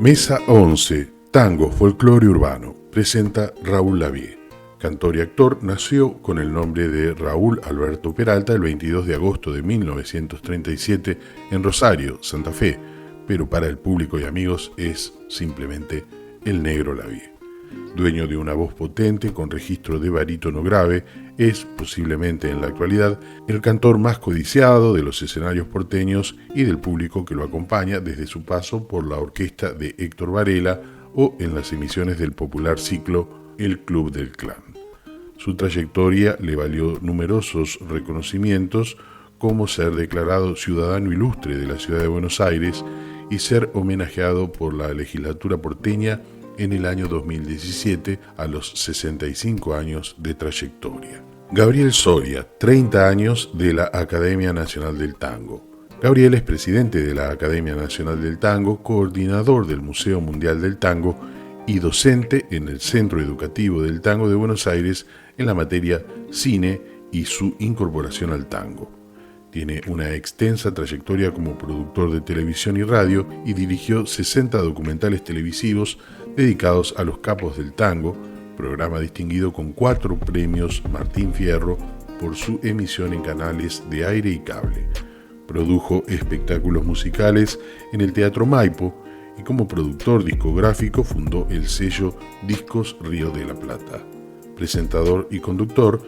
Mesa 11, Tango, Folclore Urbano, presenta Raúl Lavie. Cantor y actor, nació con el nombre de Raúl Alberto Peralta el 22 de agosto de 1937 en Rosario, Santa Fe, pero para el público y amigos es simplemente el Negro Lavie. Dueño de una voz potente con registro de barítono grave, es posiblemente en la actualidad el cantor más codiciado de los escenarios porteños y del público que lo acompaña desde su paso por la orquesta de Héctor Varela o en las emisiones del popular ciclo El Club del Clan. Su trayectoria le valió numerosos reconocimientos, como ser declarado ciudadano ilustre de la ciudad de Buenos Aires y ser homenajeado por la legislatura porteña en el año 2017 a los 65 años de trayectoria. Gabriel Soria, 30 años de la Academia Nacional del Tango. Gabriel es presidente de la Academia Nacional del Tango, coordinador del Museo Mundial del Tango y docente en el Centro Educativo del Tango de Buenos Aires en la materia cine y su incorporación al tango. Tiene una extensa trayectoria como productor de televisión y radio y dirigió 60 documentales televisivos dedicados a los capos del tango, programa distinguido con 4 premios Martín Fierro por su emisión en canales de aire y cable. Produjo espectáculos musicales en el Teatro Maipo y como productor discográfico fundó el sello Discos Río de la Plata. Presentador y conductor,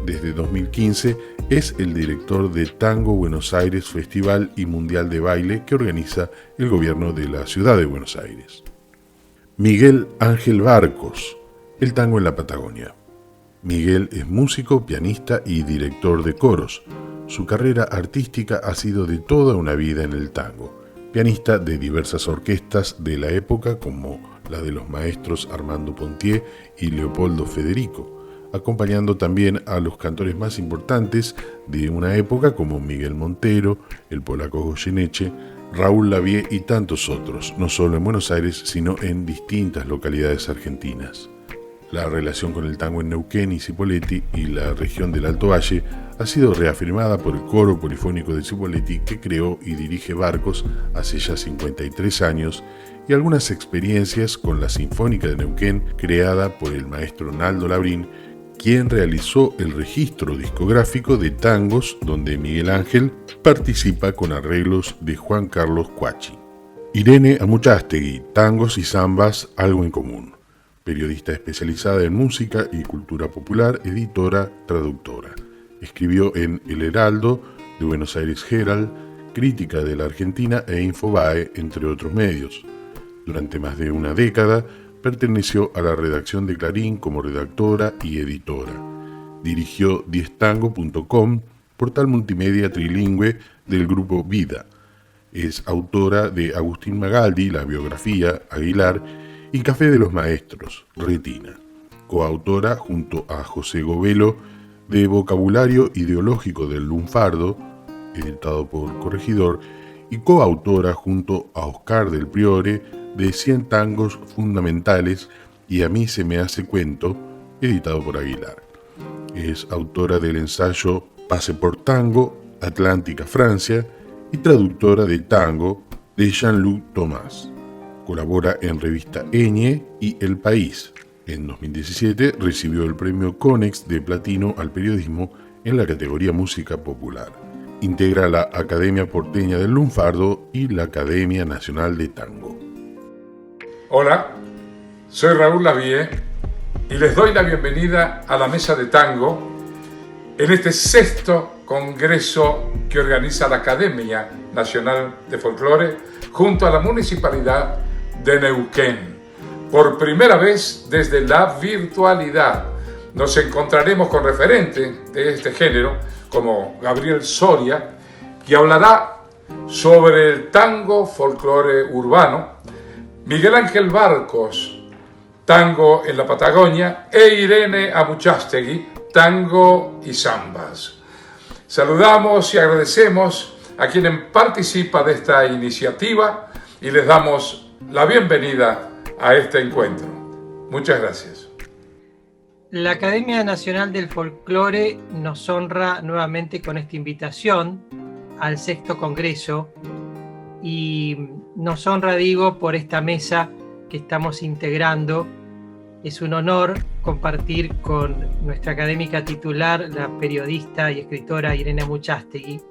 desde 2015 es el director de Tango Buenos Aires Festival y Mundial de Baile que organiza el gobierno de la ciudad de Buenos Aires. Miguel Ángel Barcos, el tango en la Patagonia. Miguel es músico, pianista y director de coros. Su carrera artística ha sido de toda una vida en el tango. Pianista de diversas orquestas de la época como la de los maestros Armando Pontier y Leopoldo Federico, acompañando también a los cantores más importantes de una época como Miguel Montero, el polaco Goyeneche, Raúl Lavie y tantos otros, no solo en Buenos Aires, sino en distintas localidades argentinas. La relación con el tango en Neuquén y Cipolletti y la región del Alto Valle ha sido reafirmada por el coro polifónico de Cipolletti que creó y dirige Barcos hace ya 53 años y algunas experiencias con la Sinfónica de Neuquén creada por el maestro Naldo Labrín, quien realizó el registro discográfico de tangos donde Miguel Ángel participa con arreglos de Juan Carlos Cuachi. Irene Amuchastegui, tangos y zambas, algo en común. Periodista especializada en música y cultura popular, editora, traductora. Escribió en El Heraldo, de Buenos Aires Herald, Crítica de la Argentina e Infobae, entre otros medios. Durante más de una década, perteneció a la redacción de Clarín como redactora y editora. Dirigió diestango.com, portal multimedia trilingüe del grupo Vida. Es autora de Agustín Magaldi, la biografía Aguilar, y Café de los Maestros, Retina. Coautora junto a José Govelo de Vocabulario Ideológico del Lunfardo, editado por Corregidor, y coautora junto a Oscar del Priore de 100 tangos fundamentales y A mí se me hace cuento, editado por Aguilar. Es autora del ensayo Pase por Tango, Atlántica, Francia, y traductora de tango de Jean-Luc Thomas. Colabora en revista Eñe y El País. En 2017 recibió el premio Conex de Platino al periodismo en la categoría Música Popular. Integra la Academia Porteña del Lunfardo y la Academia Nacional de Tango. Hola, soy Raúl Lavie y les doy la bienvenida a la Mesa de Tango en este 6º congreso que organiza la Academia Nacional de Folclore junto a la Municipalidad de Neuquén. Por primera vez desde la virtualidad nos encontraremos con referentes de este género como Gabriel Soria, que hablará sobre el tango folclore urbano, Miguel Ángel Barcos, tango en la Patagonia, e Irene Amuchastegui, tango y zambas. Saludamos y agradecemos a quienes participan de esta iniciativa y les damos la bienvenida a este encuentro. Muchas gracias. La Academia Nacional del Folclore nos honra nuevamente con esta invitación al 6º Congreso y nos honra, digo, por esta mesa que estamos integrando. Es un honor compartir con nuestra académica titular, la periodista y escritora Irene Amuchastegui,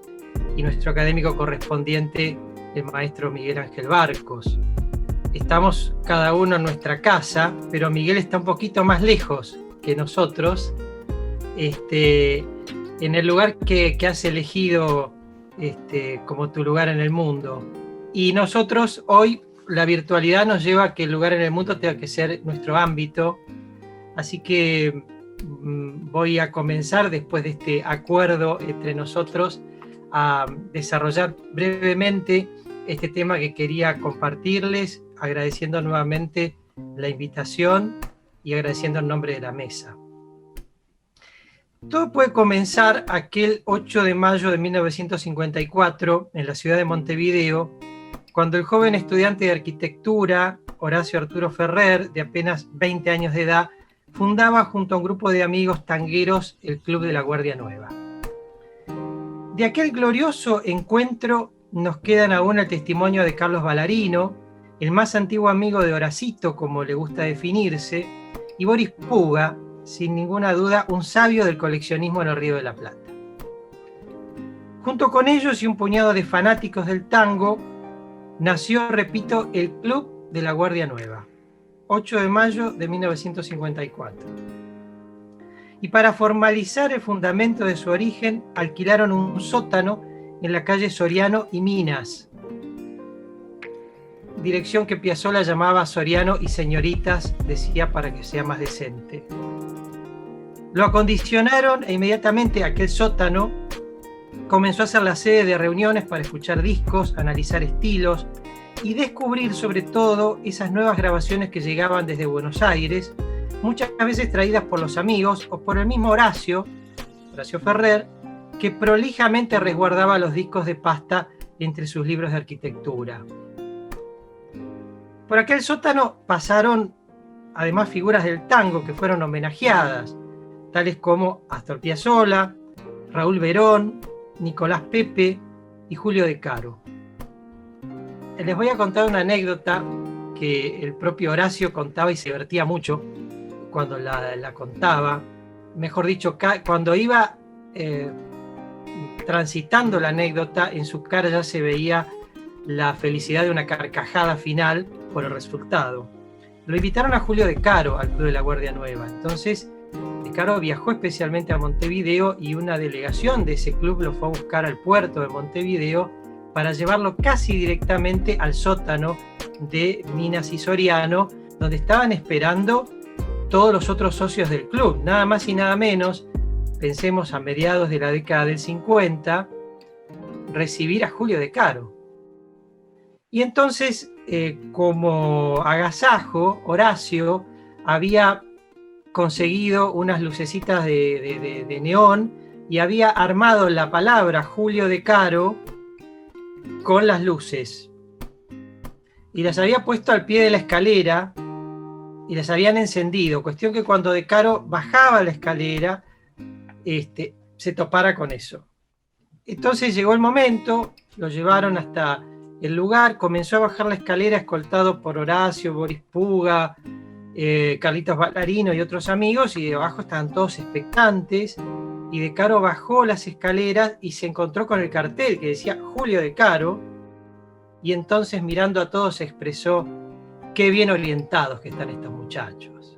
y nuestro académico correspondiente, el maestro Miguel Ángel Barcos. Estamos cada uno en nuestra casa, pero Miguel está un poquito más lejos que nosotros, en el lugar que has elegido como tu lugar en el mundo. Y nosotros hoy, la virtualidad nos lleva a que el lugar en el mundo tenga que ser nuestro ámbito. Así que voy a comenzar, después de este acuerdo entre nosotros, a desarrollar brevemente este tema que quería compartirles, agradeciendo nuevamente la invitación y agradeciendo en nombre de la mesa. Todo puede comenzar aquel 8 de mayo de 1954 en la ciudad de Montevideo, cuando el joven estudiante de arquitectura, Horacio Arturo Ferrer, de apenas 20 años de edad, fundaba junto a un grupo de amigos tangueros el Club de la Guardia Nueva. De aquel glorioso encuentro nos quedan aún el testimonio de Carlos Ballarino, el más antiguo amigo de Horacito, como le gusta definirse, y Boris Puga, sin ninguna duda, un sabio del coleccionismo en el Río de la Plata. Junto con ellos y un puñado de fanáticos del tango, nació, repito, el Club de la Guardia Nueva, 8 de mayo de 1954. Y para formalizar el fundamento de su origen, alquilaron un sótano en la calle Soriano y Minas, dirección que Piazzolla llamaba Soriano y Señoritas, decía, para que sea más decente. Lo acondicionaron e inmediatamente aquel sótano comenzó a ser la sede de reuniones para escuchar discos, analizar estilos y descubrir sobre todo esas nuevas grabaciones que llegaban desde Buenos Aires, muchas veces traídas por los amigos o por el mismo Horacio Ferrer, que prolijamente resguardaba los discos de pasta entre sus libros de arquitectura. Por aquel sótano pasaron además figuras del tango que fueron homenajeadas, tales como Astor Piazzolla, Raúl Verón, Nicolás Pepe y Julio De Caro. Les voy a contar una anécdota que el propio Horacio contaba y se divertía mucho cuando la contaba. Mejor dicho, cuando iba transitando la anécdota, en su cara ya se veía la felicidad de una carcajada final por el resultado. Lo invitaron a Julio De Caro al Club de la Guardia Nueva. Entonces, De Caro viajó especialmente a Montevideo y una delegación de ese club lo fue a buscar al puerto de Montevideo para llevarlo casi directamente al sótano de Minas y Soriano, donde estaban esperando todos los otros socios del club, nada más y nada menos, pensemos a mediados de la década del 50, recibir a Julio De Caro. Y entonces, como agasajo, Horacio había conseguido unas lucecitas de neón y había armado la palabra Julio De Caro con las luces. Y las había puesto al pie de la escalera y las habían encendido. Cuestión que cuando De Caro bajaba la escalera, se topara con eso. Entonces llegó el momento, lo llevaron hasta el lugar, comenzó a bajar la escalera escoltado por Horacio, Boris Puga, Carlitos Ballarino y otros amigos, y debajo estaban todos expectantes, y De Caro bajó las escaleras y se encontró con el cartel que decía Julio De Caro, y entonces mirando a todos expresó: qué bien orientados que están estos muchachos.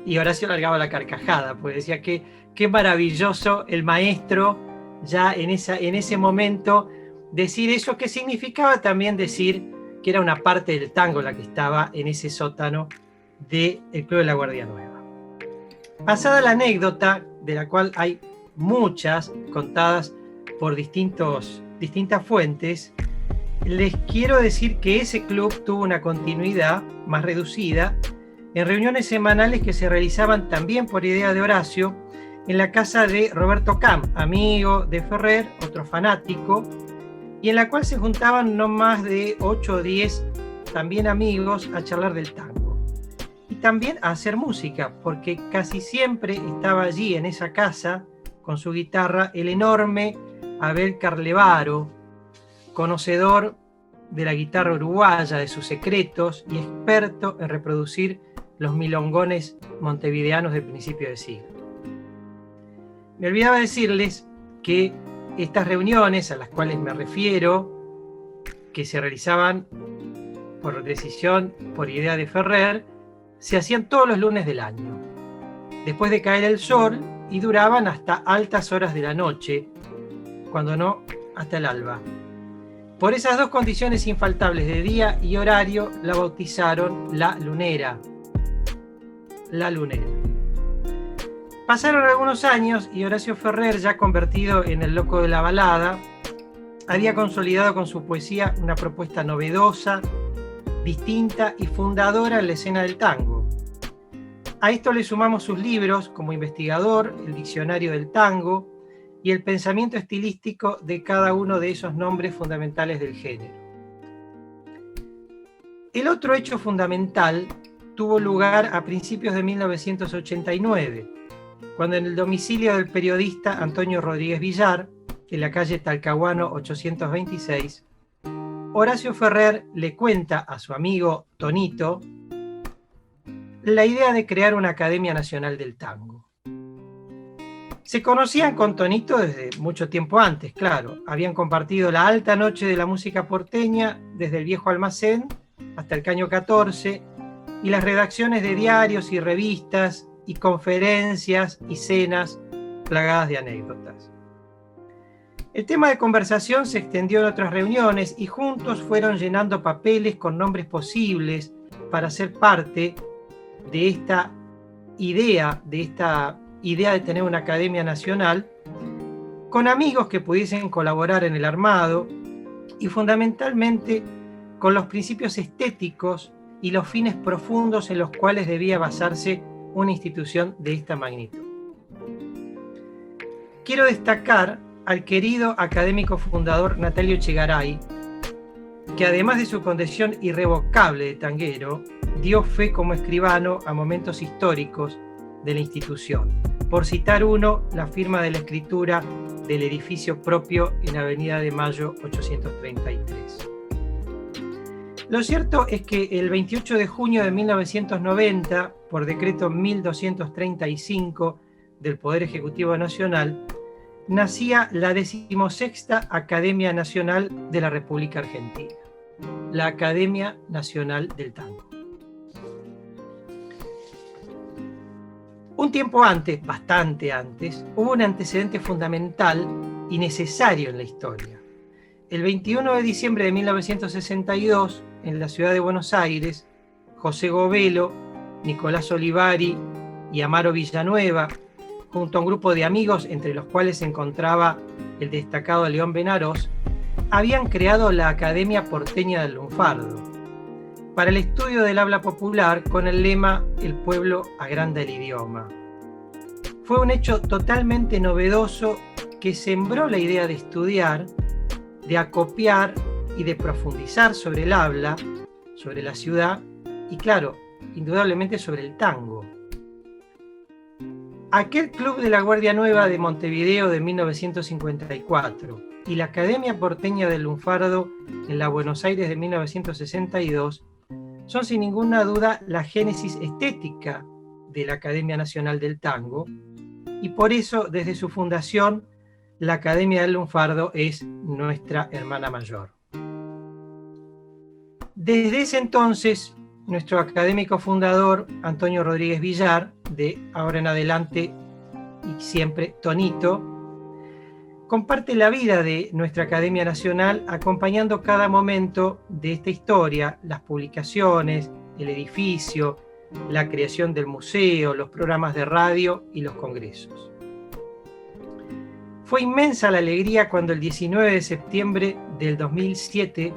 Y Horacio largaba la carcajada, pues decía que qué maravilloso el maestro ya en ese momento decir eso, que significaba también decir que era una parte del tango la que estaba en ese sótano del Club de la Guardia Nueva. Pasada la anécdota, de la cual hay muchas contadas por distintas fuentes, les quiero decir que ese club tuvo una continuidad más reducida en reuniones semanales que se realizaban también por idea de Horacio en la casa de Roberto Camp, amigo de Ferrer, otro fanático, y en la cual se juntaban no más de 8 o 10 también amigos a charlar del tango. Y también a hacer música, porque casi siempre estaba allí en esa casa con su guitarra el enorme Abel Carlevaro, conocedor de la guitarra uruguaya, de sus secretos y experto en reproducir los milongones montevideanos del principio de siglo. Me olvidaba decirles que estas reuniones a las cuales me refiero, que se realizaban por decisión, por idea de Ferrer, se hacían todos los lunes del año, después de caer el sol, y duraban hasta altas horas de la noche, cuando no hasta el alba. Por esas dos condiciones infaltables de día y horario, la bautizaron La Lunera. La Lunera. Pasaron algunos años y Horacio Ferrer, ya convertido en el loco de la balada, había consolidado con su poesía una propuesta novedosa, distinta y fundadora en la escena del tango. A esto le sumamos sus libros como investigador, el diccionario del tango y el pensamiento estilístico de cada uno de esos nombres fundamentales del género. El otro hecho fundamental tuvo lugar a principios de 1989, cuando en el domicilio del periodista Antonio Rodríguez Villar, en la calle Talcahuano 826, Horacio Ferrer le cuenta a su amigo Tonito la idea de crear una Academia Nacional del Tango. Se conocían con Tonito desde mucho tiempo antes, claro. Habían compartido la alta noche de la música porteña desde el Viejo Almacén hasta el Caño 14 y las redacciones de diarios y revistas y conferencias y cenas plagadas de anécdotas. El tema de conversación se extendió en otras reuniones y juntos fueron llenando papeles con nombres posibles para ser parte de esta idea de tener una Academia Nacional, con amigos que pudiesen colaborar en el armado y fundamentalmente con los principios estéticos y los fines profundos en los cuales debía basarse una institución de esta magnitud. Quiero destacar al querido académico fundador Natalio Echegaray, que además de su condición irrevocable de tanguero, dio fe como escribano a momentos históricos de la institución. Por citar uno, la firma de la escritura del edificio propio en Avenida de Mayo 833. Lo cierto es que el 28 de junio de 1990, por decreto 1235 del Poder Ejecutivo Nacional, nacía la 16ª Academia Nacional de la República Argentina, la Academia Nacional del Tango. Un tiempo antes, bastante antes, hubo un antecedente fundamental y necesario en la historia. El 21 de diciembre de 1962, en la ciudad de Buenos Aires, José Govelo, Nicolás Olivari y Amaro Villanueva, junto a un grupo de amigos, entre los cuales se encontraba el destacado León Benarós, habían creado la Academia Porteña del Lunfardo, para el estudio del habla popular con el lema «El pueblo agranda el idioma». Fue un hecho totalmente novedoso que sembró la idea de estudiar, de acopiar y de profundizar sobre el habla, sobre la ciudad y, claro, indudablemente sobre el tango. Aquel club de la Guardia Nueva de Montevideo de 1954 y la Academia Porteña del Lunfardo en la Buenos Aires de 1962 son sin ninguna duda la génesis estética de la Academia Nacional del Tango, y por eso desde su fundación la Academia del Lunfardo es nuestra hermana mayor. Desde ese entonces, nuestro académico fundador, Antonio Rodríguez Villar, de ahora en adelante y siempre Tonito, comparte la vida de nuestra Academia Nacional acompañando cada momento de esta historia, las publicaciones, el edificio, la creación del museo, los programas de radio y los congresos. Fue inmensa la alegría cuando el 19 de septiembre del 2007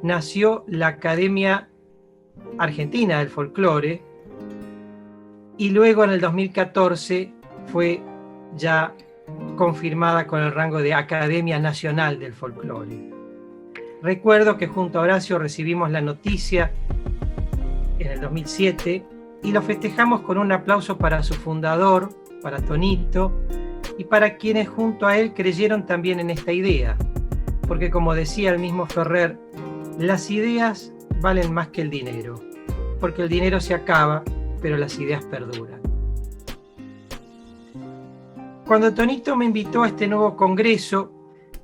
nació la Academia Argentina del Folclore y luego en el 2014 fue ya confirmada con el rango de Academia Nacional del Folclore. Recuerdo que junto a Horacio recibimos la noticia en el 2007 y lo festejamos con un aplauso para su fundador, para Tonito, y para quienes junto a él creyeron también en esta idea, porque como decía el mismo Ferrer, las ideas valen más que el dinero, porque el dinero se acaba, pero las ideas perduran. Cuando Tonito me invitó a este nuevo congreso,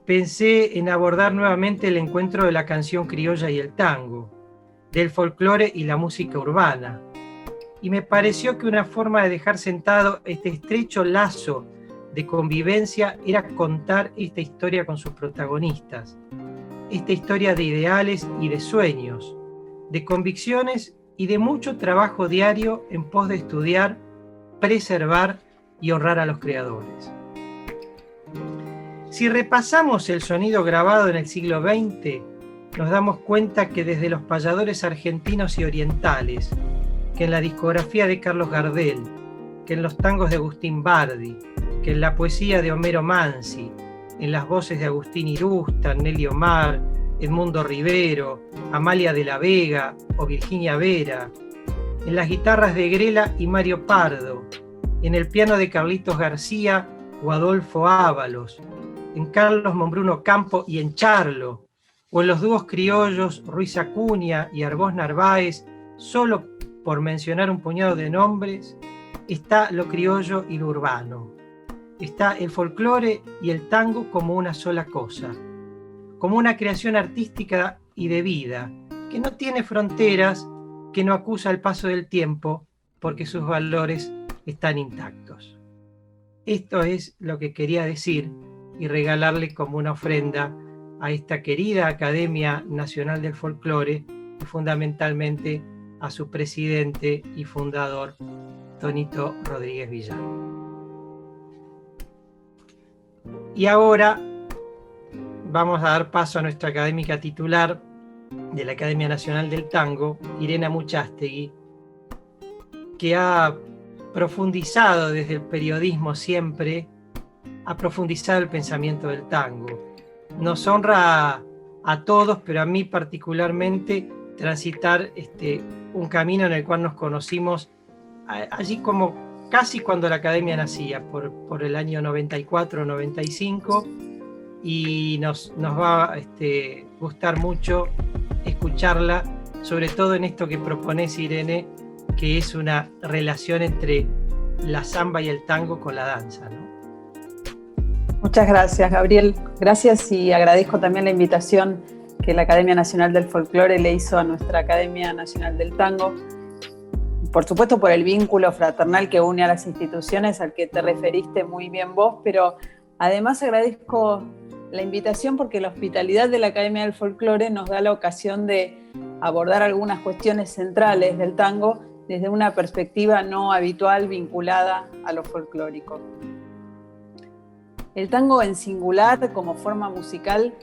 pensé en abordar nuevamente el encuentro de la canción criolla y el tango, del folclore y la música urbana. Y me pareció que una forma de dejar sentado este estrecho lazo de convivencia era contar esta historia con sus protagonistas, esta historia de ideales y de sueños, de convicciones y de mucho trabajo diario en pos de estudiar, preservar y honrar a los creadores. Si repasamos el sonido grabado en el siglo XX, nos damos cuenta que desde los payadores argentinos y orientales, que en la discografía de Carlos Gardel, que en los tangos de Agustín Bardi, que en la poesía de Homero Mansi, en las voces de Agustín Irusta, Nelly Omar, Edmundo Rivero, Amalia de la Vega o Virginia Vera, en las guitarras de Grela y Mario Pardo, en el piano de Carlitos García o Adolfo Ábalos, en Carlos Monbruno Campo y en Charlo, o en los dúos criollos Ruiz Acuña y Arbós Narváez, solo por mencionar un puñado de nombres, está lo criollo y lo urbano. Está el folclore y el tango como una sola cosa, como una creación artística y de vida, que no tiene fronteras, que no acusa el paso del tiempo, porque sus valores están intactos. Esto es lo que quería decir y regalarle como una ofrenda a esta querida Academia Nacional del Folclore y fundamentalmente a su presidente y fundador, Tonito Rodríguez Villar. Y ahora vamos a dar paso a nuestra académica titular de la Academia Nacional del Tango, Irena Muchastegui, que ha profundizado desde el periodismo siempre, ha profundizado el pensamiento del tango. Nos honra a todos, pero a mí particularmente, transitar un camino en el cual nos conocimos allí como casi cuando la Academia nacía, por el año 94 o 95, y nos va a gustar mucho escucharla, sobre todo en esto que propones, Irene, que es una relación entre la samba y el tango con la danza, ¿no? Muchas gracias, Gabriel. Gracias, y agradezco también la invitación que la Academia Nacional del Folclore le hizo a nuestra Academia Nacional del Tango. Por supuesto, por el vínculo fraternal que une a las instituciones, al que te referiste muy bien vos, pero además agradezco la invitación porque la hospitalidad de la Academia del Folclore nos da la ocasión de abordar algunas cuestiones centrales del tango desde una perspectiva no habitual vinculada a lo folclórico. El tango en singular, como forma musical,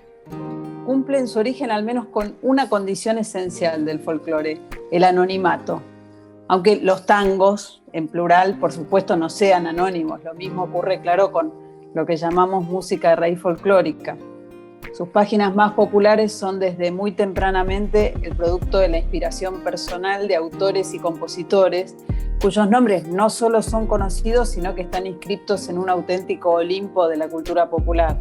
cumple en su origen al menos con una condición esencial del folclore, el anonimato. Aunque los tangos, en plural, por supuesto, no sean anónimos, lo mismo ocurre, claro, con lo que llamamos música de raíz folclórica. Sus páginas más populares son desde muy tempranamente el producto de la inspiración personal de autores y compositores, cuyos nombres no solo son conocidos, sino que están inscriptos en un auténtico Olimpo de la cultura popular.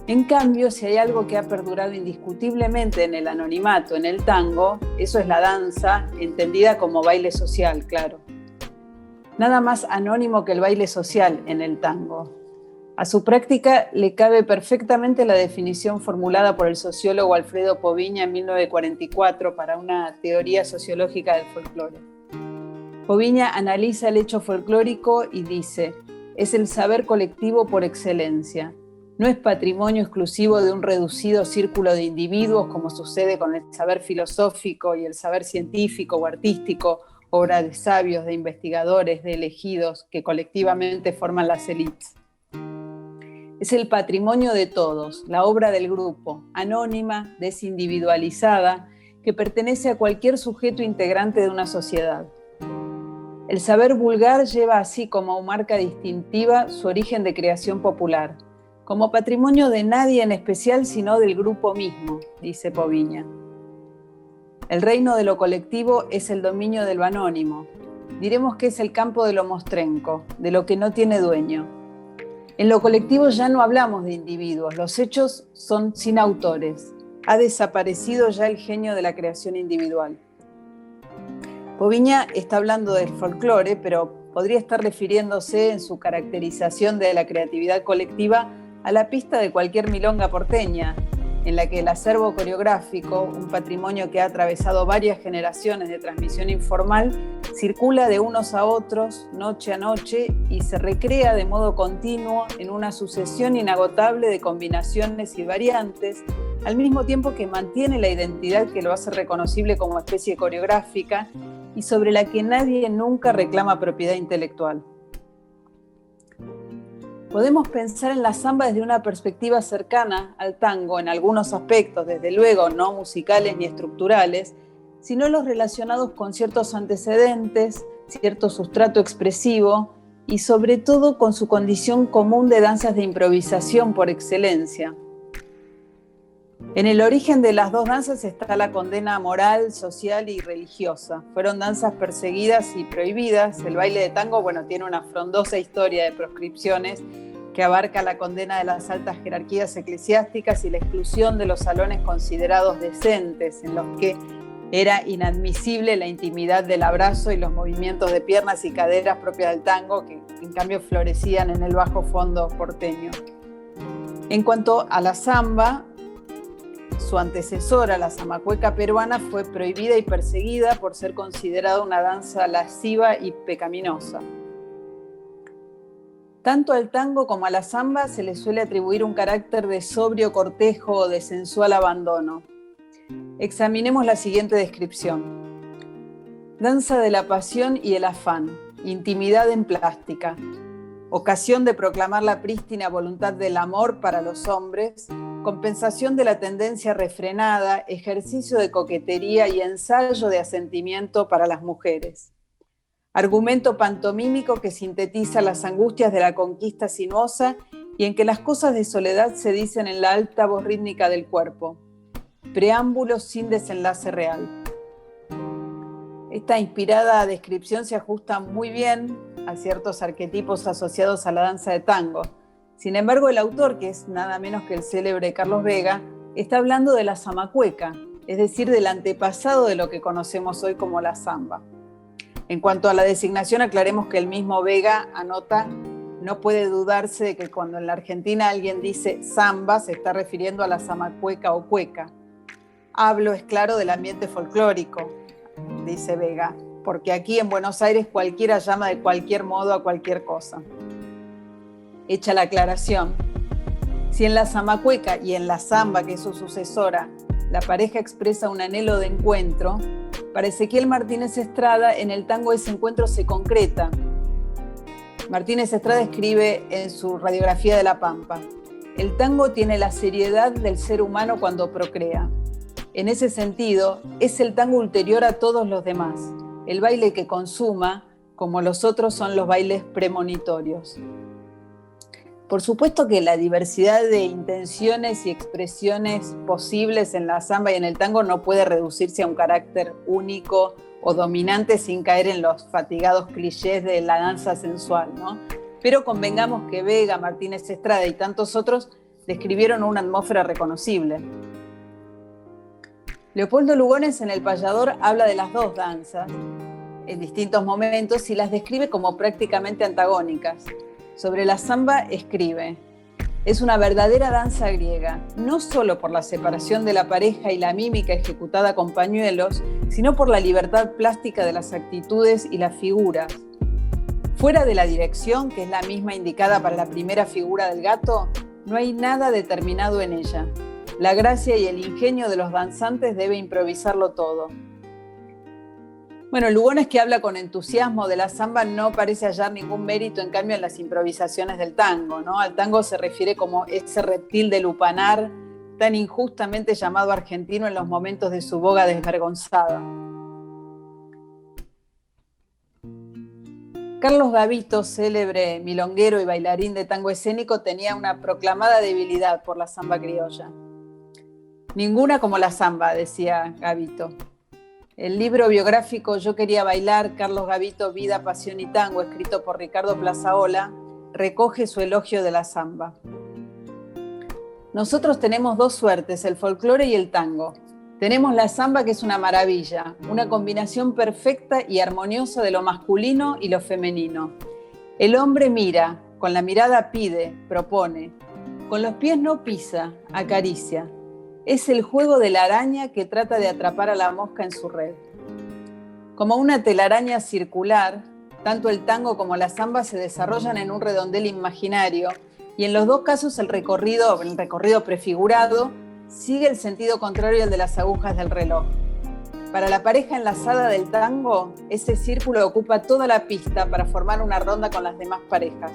En cambio, si hay algo que ha perdurado indiscutiblemente en el anonimato, en el tango, eso es la danza, entendida como baile social, claro. Nada más anónimo que el baile social en el tango. A su práctica le cabe perfectamente la definición formulada por el sociólogo Alfredo Poviña en 1944 para una teoría sociológica del folclore. Poviña analiza el hecho folclórico y dice: es el saber colectivo por excelencia. No es patrimonio exclusivo de un reducido círculo de individuos, como sucede con el saber filosófico y el saber científico o artístico, obra de sabios, de investigadores, de elegidos, que colectivamente forman las élites. Es el patrimonio de todos, la obra del grupo, anónima, desindividualizada, que pertenece a cualquier sujeto integrante de una sociedad. El saber vulgar lleva así como marca distintiva su origen de creación popular, como patrimonio de nadie en especial, sino del grupo mismo, dice Poviña. El reino de lo colectivo es el dominio de lo anónimo. Diremos que es el campo de lo mostrenco, de lo que no tiene dueño. En lo colectivo ya no hablamos de individuos, los hechos son sin autores. Ha desaparecido ya el genio de la creación individual. Poviña está hablando del folclore, pero podría estar refiriéndose en su caracterización de la creatividad colectiva a la pista de cualquier milonga porteña, en la que el acervo coreográfico, un patrimonio que ha atravesado varias generaciones de transmisión informal, circula de unos a otros, noche a noche, y se recrea de modo continuo en una sucesión inagotable de combinaciones y variantes, al mismo tiempo que mantiene la identidad que lo hace reconocible como especie coreográfica y sobre la que nadie nunca reclama propiedad intelectual. Podemos pensar en la samba desde una perspectiva cercana al tango en algunos aspectos, desde luego no musicales ni estructurales, sino los relacionados con ciertos antecedentes, cierto sustrato expresivo y sobre todo con su condición común de danzas de improvisación por excelencia. En el origen de las dos danzas está la condena moral, social y religiosa. Fueron danzas perseguidas y prohibidas. El baile de tango, tiene una frondosa historia de proscripciones que abarca la condena de las altas jerarquías eclesiásticas y la exclusión de los salones considerados decentes, en los que era inadmisible la intimidad del abrazo y los movimientos de piernas y caderas propias del tango, que en cambio florecían en el bajo fondo porteño. En cuanto a la samba, su antecesora, la zamacueca peruana, fue prohibida y perseguida por ser considerada una danza lasciva y pecaminosa. Tanto al tango como a la samba se le suele atribuir un carácter de sobrio cortejo o de sensual abandono. Examinemos la siguiente descripción. Danza de la pasión y el afán, intimidad en plástica, ocasión de proclamar la prístina voluntad del amor para los hombres, compensación de la tendencia refrenada, ejercicio de coquetería y ensayo de asentimiento para las mujeres. Argumento pantomímico que sintetiza las angustias de la conquista sinuosa y en que las cosas de soledad se dicen en la alta voz rítmica del cuerpo. Preámbulos sin desenlace real. Esta inspirada descripción se ajusta muy bien a ciertos arquetipos asociados a la danza de tango. Sin embargo, el autor, que es nada menos que el célebre Carlos Vega, está hablando de la zamacueca, es decir, del antepasado de lo que conocemos hoy como la samba. En cuanto a la designación, aclaremos que el mismo Vega anota: no puede dudarse de que cuando en la Argentina alguien dice samba, se está refiriendo a la zamacueca o cueca. Hablo, es claro, del ambiente folclórico, dice Vega, porque aquí en Buenos Aires cualquiera llama de cualquier modo a cualquier cosa. Hecha la aclaración, si en la zamacueca y en la samba, que es su sucesora, la pareja expresa un anhelo de encuentro, para Ezequiel Martínez Estrada en el tango ese encuentro se concreta. Martínez Estrada escribe en su Radiografía de la Pampa: el tango tiene la seriedad del ser humano cuando procrea. En ese sentido, es el tango ulterior a todos los demás, el baile que consuma, como los otros son los bailes premonitorios. Por supuesto que la diversidad de intenciones y expresiones posibles en la samba y en el tango no puede reducirse a un carácter único o dominante sin caer en los fatigados clichés de la danza sensual, ¿no? Pero convengamos que Vega, Martínez Estrada y tantos otros describieron una atmósfera reconocible. Leopoldo Lugones en El Payador habla de las dos danzas en distintos momentos y las describe como prácticamente antagónicas. Sobre la samba escribe: es una verdadera danza griega, no solo por la separación de la pareja y la mímica ejecutada con pañuelos, sino por la libertad plástica de las actitudes y las figuras. Fuera de la dirección, que es la misma indicada para la primera figura del gato, no hay nada determinado en ella. La gracia y el ingenio de los danzantes debe improvisarlo todo. Bueno, Lugones, que habla con entusiasmo de la samba, no parece hallar ningún mérito, en cambio, en las improvisaciones del tango, ¿no? Al tango se refiere como ese reptil de lupanar, tan injustamente llamado argentino en los momentos de su boga desvergonzada. Carlos Gavito, célebre milonguero y bailarín de tango escénico, tenía una proclamada debilidad por la samba criolla. Ninguna como la samba, decía Gavito. El libro biográfico Yo quería bailar, Carlos Gavito, Vida, Pasión y Tango, escrito por Ricardo Plazaola, recoge su elogio de la samba. Nosotros tenemos dos suertes, el folclore y el tango. Tenemos la samba, que es una maravilla, una combinación perfecta y armoniosa de lo masculino y lo femenino. El hombre mira, con la mirada pide, propone. Con los pies no pisa, acaricia. Es el juego de la araña que trata de atrapar a la mosca en su red. Como una telaraña circular, tanto el tango como la samba se desarrollan en un redondel imaginario, y en los dos casos el recorrido prefigurado sigue el sentido contrario al de las agujas del reloj. Para la pareja enlazada del tango, ese círculo ocupa toda la pista para formar una ronda con las demás parejas.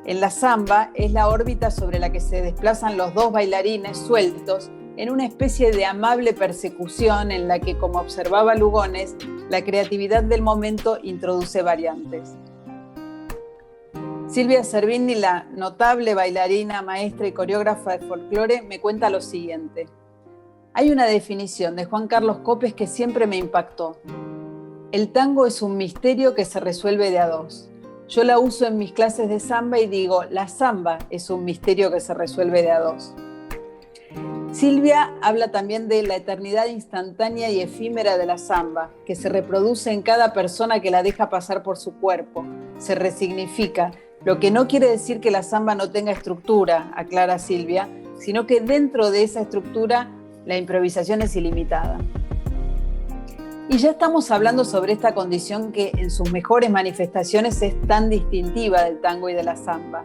En la samba es la órbita sobre la que se desplazan los dos bailarines sueltos en una especie de amable persecución en la que, como observaba Lugones, la creatividad del momento introduce variantes. Silvia Cervini, la notable bailarina, maestra y coreógrafa de folclore, me cuenta lo siguiente. Hay una definición de Juan Carlos Copes que siempre me impactó. El tango es un misterio que se resuelve de a dos. Yo la uso en mis clases de samba y digo, la samba es un misterio que se resuelve de a dos. Silvia habla también de la eternidad instantánea y efímera de la samba, que se reproduce en cada persona que la deja pasar por su cuerpo, se resignifica, lo que no quiere decir que la samba no tenga estructura, aclara Silvia, sino que dentro de esa estructura la improvisación es ilimitada. Y ya estamos hablando sobre esta condición que en sus mejores manifestaciones es tan distintiva del tango y de la samba.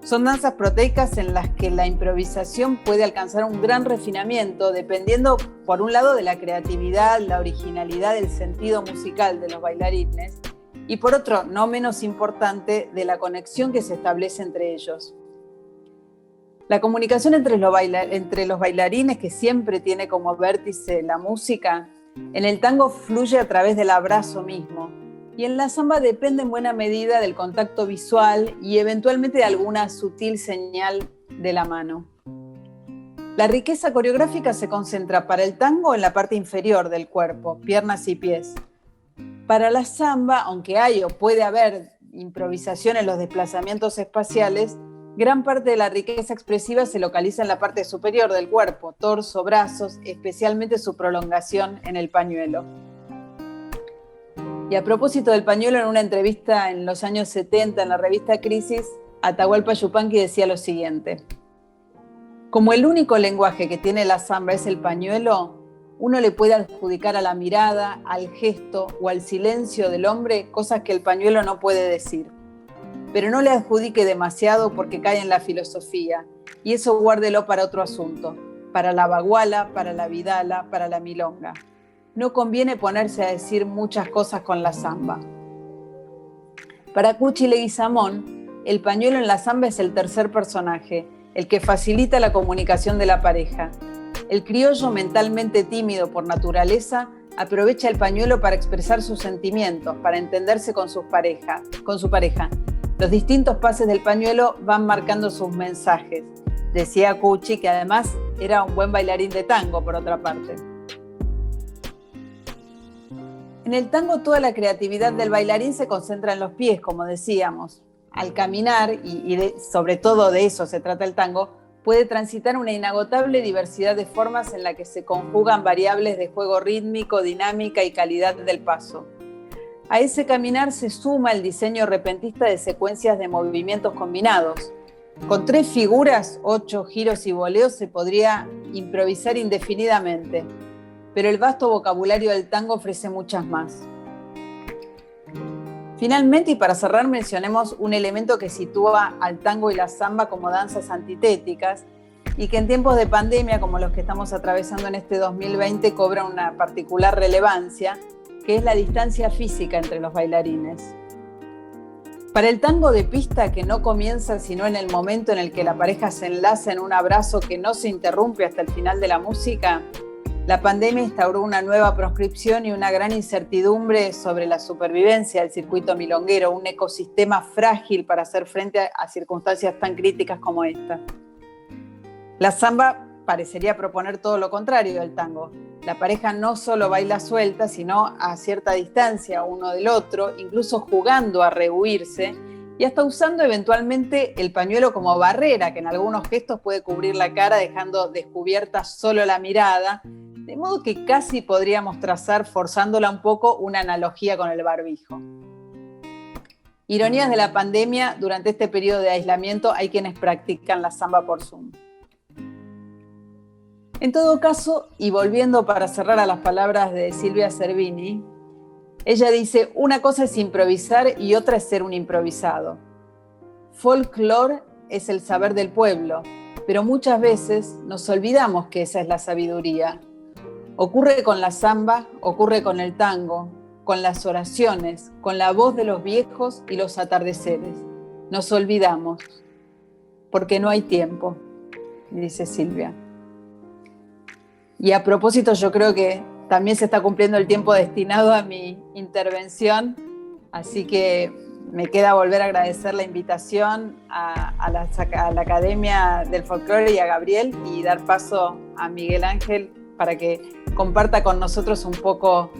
Son danzas proteicas en las que la improvisación puede alcanzar un gran refinamiento dependiendo, por un lado, de la creatividad, la originalidad del sentido musical de los bailarines y, por otro, no menos importante, de la conexión que se establece entre ellos. La comunicación entre los bailarines, que siempre tiene como vértice la música, en el tango fluye a través del abrazo mismo. Y en la samba depende en buena medida del contacto visual y eventualmente de alguna sutil señal de la mano. La riqueza coreográfica se concentra para el tango en la parte inferior del cuerpo, piernas y pies. Para la samba, aunque hay o puede haber improvisación en los desplazamientos espaciales, gran parte de la riqueza expresiva se localiza en la parte superior del cuerpo, torso, brazos, especialmente su prolongación en el pañuelo. Y a propósito del pañuelo, en una entrevista en los años 70 en la revista Crisis, Atahualpa Yupanqui decía lo siguiente: como el único lenguaje que tiene la samba es el pañuelo, uno le puede adjudicar a la mirada, al gesto o al silencio del hombre cosas que el pañuelo no puede decir. Pero no le adjudique demasiado porque cae en la filosofía, y eso guárdelo para otro asunto, para la baguala, para la vidala, para la milonga. No conviene ponerse a decir muchas cosas con la samba. Para Cuchi Leguizamón, el pañuelo en la samba es el tercer personaje, el que facilita la comunicación de la pareja. El criollo, mentalmente tímido por naturaleza, aprovecha el pañuelo para expresar sus sentimientos, para entenderse con su pareja. Los distintos pases del pañuelo van marcando sus mensajes. Decía Cuchi que además era un buen bailarín de tango, por otra parte. En el tango toda la creatividad del bailarín se concentra en los pies, como decíamos. Al caminar, sobre todo de eso se trata el tango, puede transitar una inagotable diversidad de formas en la que se conjugan variables de juego rítmico, dinámica y calidad del paso. A ese caminar se suma el diseño repentista de secuencias de movimientos combinados. Con 3 figuras, 8 giros y voleos se podría improvisar indefinidamente, pero el vasto vocabulario del tango ofrece muchas más. Finalmente, y para cerrar, mencionemos un elemento que sitúa al tango y la samba como danzas antitéticas y que en tiempos de pandemia, como los que estamos atravesando en este 2020, cobra una particular relevancia, que es la distancia física entre los bailarines. Para el tango de pista, que no comienza sino en el momento en el que la pareja se enlaza en un abrazo que no se interrumpe hasta el final de la música, la pandemia instauró una nueva proscripción y una gran incertidumbre sobre la supervivencia del circuito milonguero, un ecosistema frágil para hacer frente a circunstancias tan críticas como esta. La samba parecería proponer todo lo contrario del tango. La pareja no solo baila suelta, sino a cierta distancia uno del otro, incluso jugando a rehuirse, y hasta usando eventualmente el pañuelo como barrera, que en algunos gestos puede cubrir la cara dejando descubierta solo la mirada, de modo que casi podríamos trazar, forzándola un poco, una analogía con el barbijo. Ironías de la pandemia: durante este periodo de aislamiento hay quienes practican la samba por Zoom. En todo caso, y volviendo para cerrar a las palabras de Silvia Cervini, ella dice: una cosa es improvisar y otra es ser un improvisado. Folclore es el saber del pueblo, pero muchas veces nos olvidamos que esa es la sabiduría. Ocurre con la samba, ocurre con el tango, con las oraciones, con la voz de los viejos y los atardeceres. Nos olvidamos, porque no hay tiempo, dice Silvia. Y a propósito, yo creo que también se está cumpliendo el tiempo destinado a mi intervención, así que me queda volver a agradecer la invitación a la Academia del Folclore y a Gabriel, y dar paso a Miguel Ángel para que comparta con nosotros un poco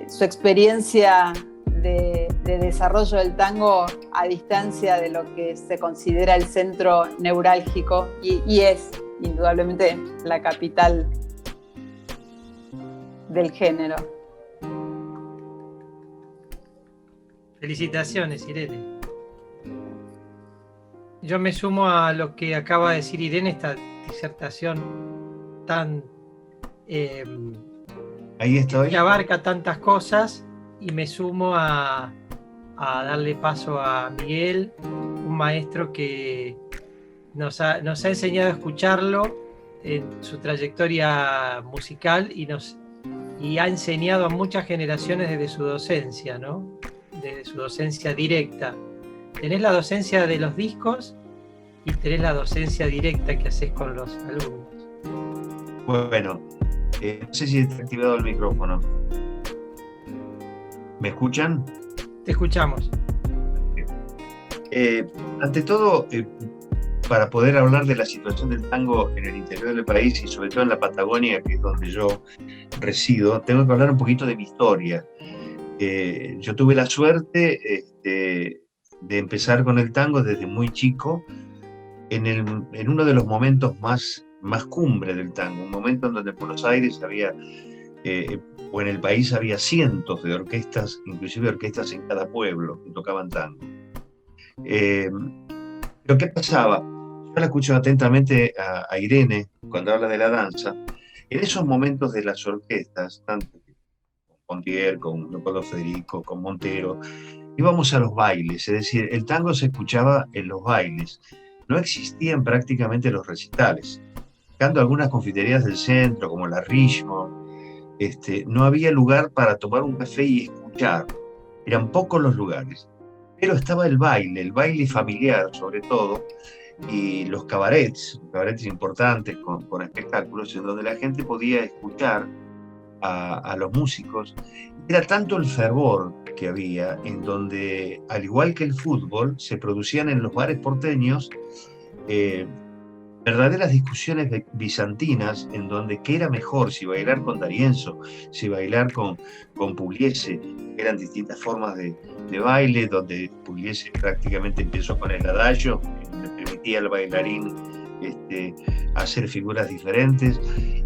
su experiencia de desarrollo del tango a distancia de lo que se considera el centro neurálgico y es indudablemente la capital del género. Felicitaciones, Irene. Yo me sumo a lo que acaba de decir Irene, esta disertación tan Ahí estoy. que abarca tantas cosas, y me sumo a darle paso a Miguel, un maestro que nos ha enseñado a escucharlo en su trayectoria musical y ha enseñado a muchas generaciones desde su docencia, ¿no? Desde su docencia directa. Tenés la docencia de los discos y tenés la docencia directa que haces con los alumnos. Bueno, no sé si está activado el micrófono. ¿Me escuchan? Te escuchamos. Ante todo, para poder hablar de la situación del tango en el interior del país y sobre todo en la Patagonia, que es donde yo resido, tengo que hablar un poquito de mi historia. Yo tuve la suerte de empezar con el tango desde muy chico, en uno de los momentos más cumbre del tango, un momento en donde en Buenos Aires había, o en el país había cientos de orquestas, inclusive orquestas en cada pueblo que tocaban tango. Pero ¿qué pasaba? Yo la escucho atentamente a Irene cuando habla de la danza. En esos momentos de las orquestas, tanto con Pontier, con Leopoldo Federico, con Montero, íbamos a los bailes, es decir, el tango se escuchaba en los bailes. No existían prácticamente los recitales. Buscando algunas confiterías del centro, como la Richmond, no había lugar para tomar un café y escuchar. Eran pocos los lugares. Pero estaba el baile familiar sobre todo, y los cabarets importantes con espectáculos en donde la gente podía escuchar a los músicos. Era tanto el fervor que había, en donde, al igual que el fútbol, se producían en los bares porteños verdaderas discusiones bizantinas, en donde qué era mejor, si bailar con D'Arienzo, si bailar con Pugliese. Eran distintas formas de baile, donde Pugliese prácticamente empezó con el adagio, le permitía al bailarín hacer figuras diferentes,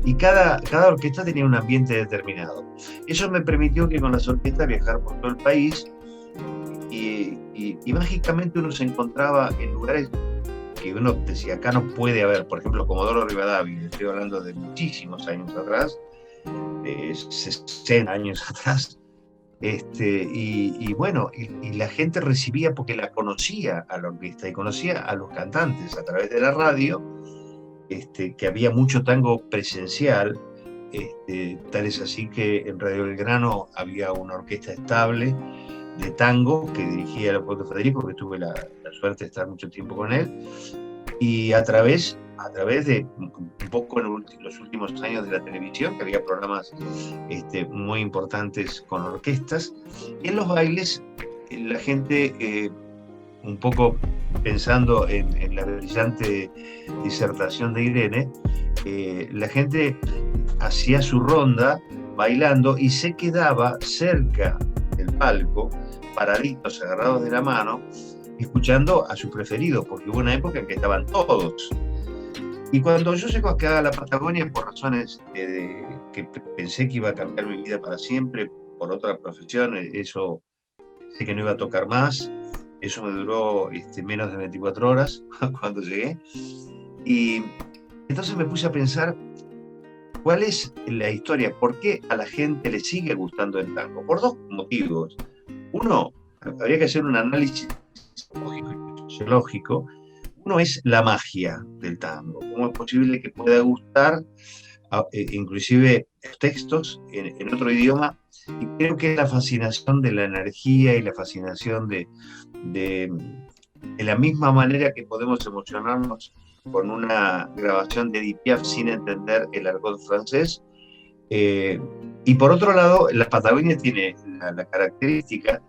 y cada orquesta tenía un ambiente determinado. Eso me permitió que con las orquestas viajar por todo el país, y mágicamente uno se encontraba en lugares que uno decía, acá no puede haber, por ejemplo, Comodoro Rivadavia, estoy hablando de muchísimos años atrás, 60 años atrás, y la gente recibía porque la conocía a la orquesta y conocía a los cantantes a través de la radio, que había mucho tango presencial, tal es así que en Radio Belgrano había una orquesta estable de tango que dirigía Leopoldo Federico, que tuve la suerte de estar mucho tiempo con él, y a través de un poco en los últimos años de la televisión, que había programas muy importantes con orquestas, y en los bailes la gente, un poco pensando en la brillante disertación de Irene, la gente hacía su ronda bailando y se quedaba cerca del palco, paraditos, agarrados de la mano, escuchando a sus preferidos, porque hubo una época en que estaban todos. Y cuando yo llego acá a la Patagonia, por razones que pensé que iba a cambiar mi vida para siempre, por otra profesión, eso sé que no iba a tocar más, eso me duró menos de 24 horas cuando llegué. Y entonces me puse a pensar, ¿cuál es la historia? ¿Por qué a la gente le sigue gustando el tango? Por dos motivos. Uno, habría que hacer un análisis sociológico. Uno es la magia del tango. ¿Cómo es posible que pueda gustar inclusive los textos en otro idioma? Y creo que es la fascinación de la energía y la fascinación de la misma manera que podemos emocionarnos con una grabación de Edith Piaf sin entender el argot francés. Y por otro lado, la Patagonia tiene la característica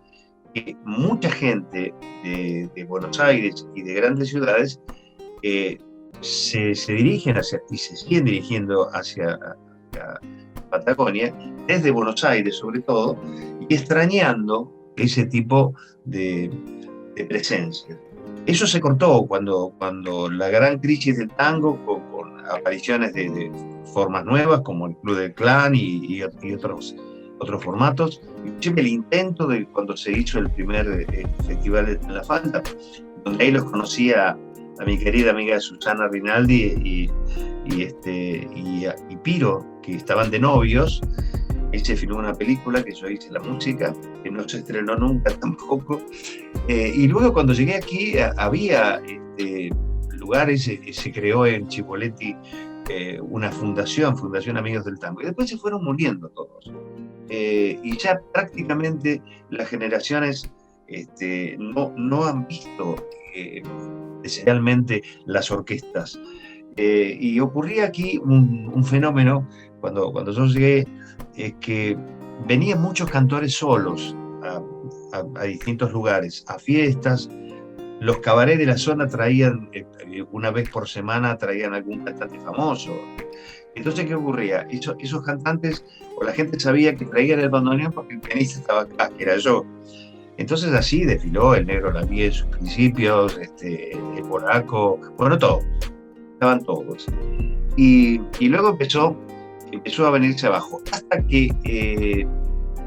que mucha gente de Buenos Aires y de grandes ciudades se dirigen hacia, y se siguen dirigiendo hacia Patagonia, desde Buenos Aires sobre todo, y extrañando ese tipo de presencia. Eso se cortó cuando la gran crisis del tango, con apariciones de formas nuevas como el Club del Clan y otros formatos, inclusive el intento de cuando se hizo el primer festival de La Falda, donde ahí los conocía a mi querida amiga Susana Rinaldi y Piro, que estaban de novios. Él se filmó una película que yo hice la música, que no se estrenó nunca tampoco. Y luego cuando llegué aquí había lugares, se creó en Chipoleti una fundación Amigos del Tango. Y después se fueron muriendo todos. Y ya prácticamente las generaciones no han visto especialmente las orquestas. Y ocurría aquí un fenómeno cuando yo llegué, que venían muchos cantores solos a distintos lugares, a fiestas. Los cabarets de la zona traían, una vez por semana, traían algún cantante famoso. Entonces, ¿qué ocurría? Esos cantantes, o la gente sabía que traían el bandoneón porque el pianista estaba acá, que era yo. Entonces así desfiló el Negro Lavie en sus principios, el Polaco, bueno, todos, estaban todos. Y luego empezó a venirse abajo, hasta que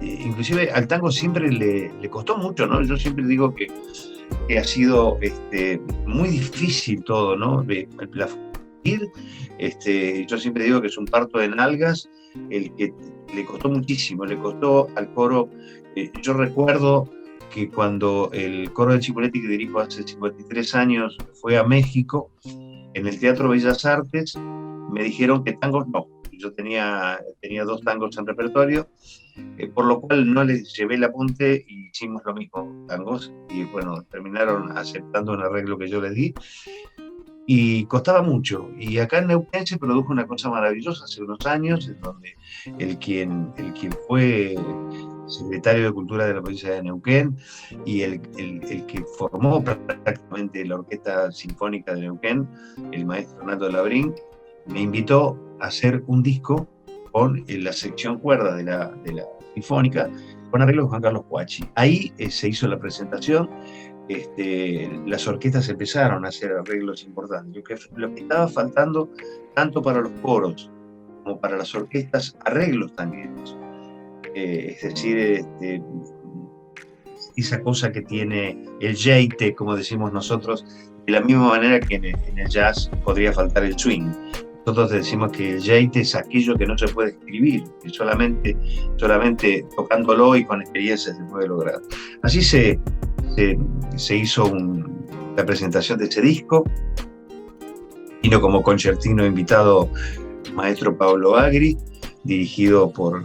inclusive al tango siempre le costó mucho, ¿no? Yo siempre digo que ha sido muy difícil todo, ¿no? Yo siempre digo que es un parto de nalgas, el que le costó muchísimo, le costó al coro. Yo recuerdo que cuando el coro de Chipoleti, que dirijo hace 53 años, fue a México, en el Teatro Bellas Artes, me dijeron que tangos no. Yo tenía 2 tangos en repertorio, por lo cual no les llevé el apunte y hicimos lo mismo, tangos, y bueno, terminaron aceptando un arreglo que yo les di, y costaba mucho. Y acá en Neuquén se produjo una cosa maravillosa hace unos años, en donde el quien fue secretario de Cultura de la provincia de Neuquén y el que formó prácticamente la Orquesta Sinfónica de Neuquén, el maestro Fernando Labrín, me invitó a hacer un disco con la sección cuerda de la Sinfónica, con arreglos de Juan Carlos Cuachi. Ahí se hizo la presentación. Las orquestas empezaron a hacer arreglos importantes. Lo que estaba faltando, tanto para los coros como para las orquestas, arreglos tangueros. Es decir, esa cosa que tiene el jeite, como decimos nosotros, de la misma manera que en el jazz podría faltar el swing. Nosotros decimos que el jeite es aquello que no se puede escribir, que solamente tocándolo y con experiencia se puede lograr. Así se hizo la presentación de ese disco. Vino como concertino invitado el maestro Pablo Agri, dirigido por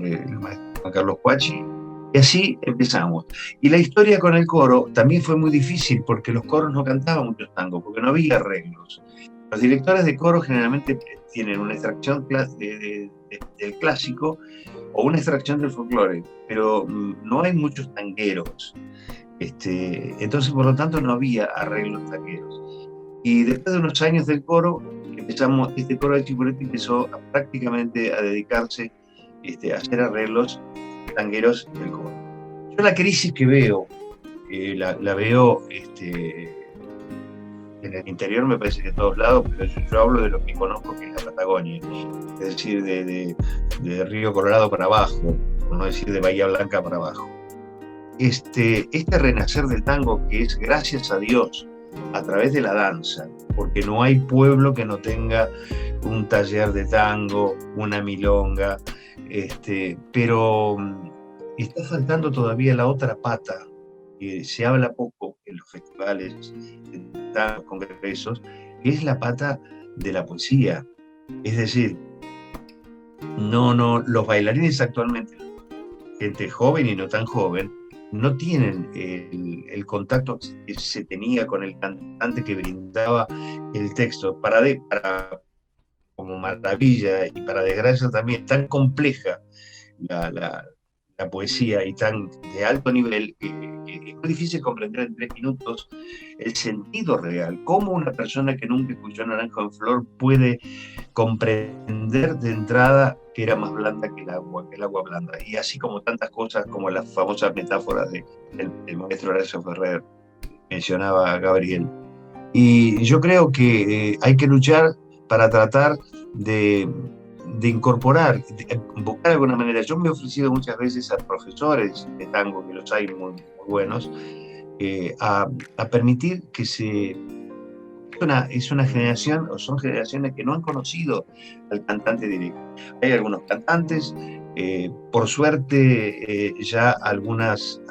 el maestro Juan Carlos Cuachi. Y así empezamos. Y la historia con el coro también fue muy difícil, porque los coros no cantaban muchos tangos, porque no había arreglos. Los directores de coro generalmente tienen una extracción del clásico o una extracción del folclore, pero no hay muchos tangueros. Entonces, por lo tanto, no había arreglos tangueros. Y después de unos años del coro, este coro de Chipoleti empezó prácticamente a dedicarse a hacer arreglos tangueros del coro. Yo la crisis que veo la veo en el interior, me parece que en todos lados, pero yo hablo de lo que conozco, que es la Patagonia, es decir, de Río Colorado para abajo, por no decir de Bahía Blanca para abajo. Este renacer del tango, que es gracias a Dios a través de la danza, porque no hay pueblo que no tenga un taller de tango, una milonga, pero está faltando todavía la otra pata, que se habla poco en los festivales, en los congresos, que es la pata de la poesía. Es decir, los bailarines actualmente, gente joven y no tan joven, no tienen el contacto que se tenía con el cantante que brindaba el texto. Para como maravilla y para desgracia también, tan compleja la poesía y tan de alto nivel, que es muy difícil comprender en 3 minutos el sentido real. Cómo una persona que nunca escuchó Naranjo en Flor puede comprender de entrada que era más blanda que el agua blanda. Y así como tantas cosas, como las famosas metáforas del maestro Horacio Ferrer, mencionaba Gabriel. Y yo creo que hay que luchar para tratar de incorporar, de buscar de alguna manera. Yo me he ofrecido muchas veces a profesores de tango, que los hay muy, muy buenos, a permitir que es una generación, o son generaciones que no han conocido al cantante directo. Hay algunos cantantes, por suerte ya algunas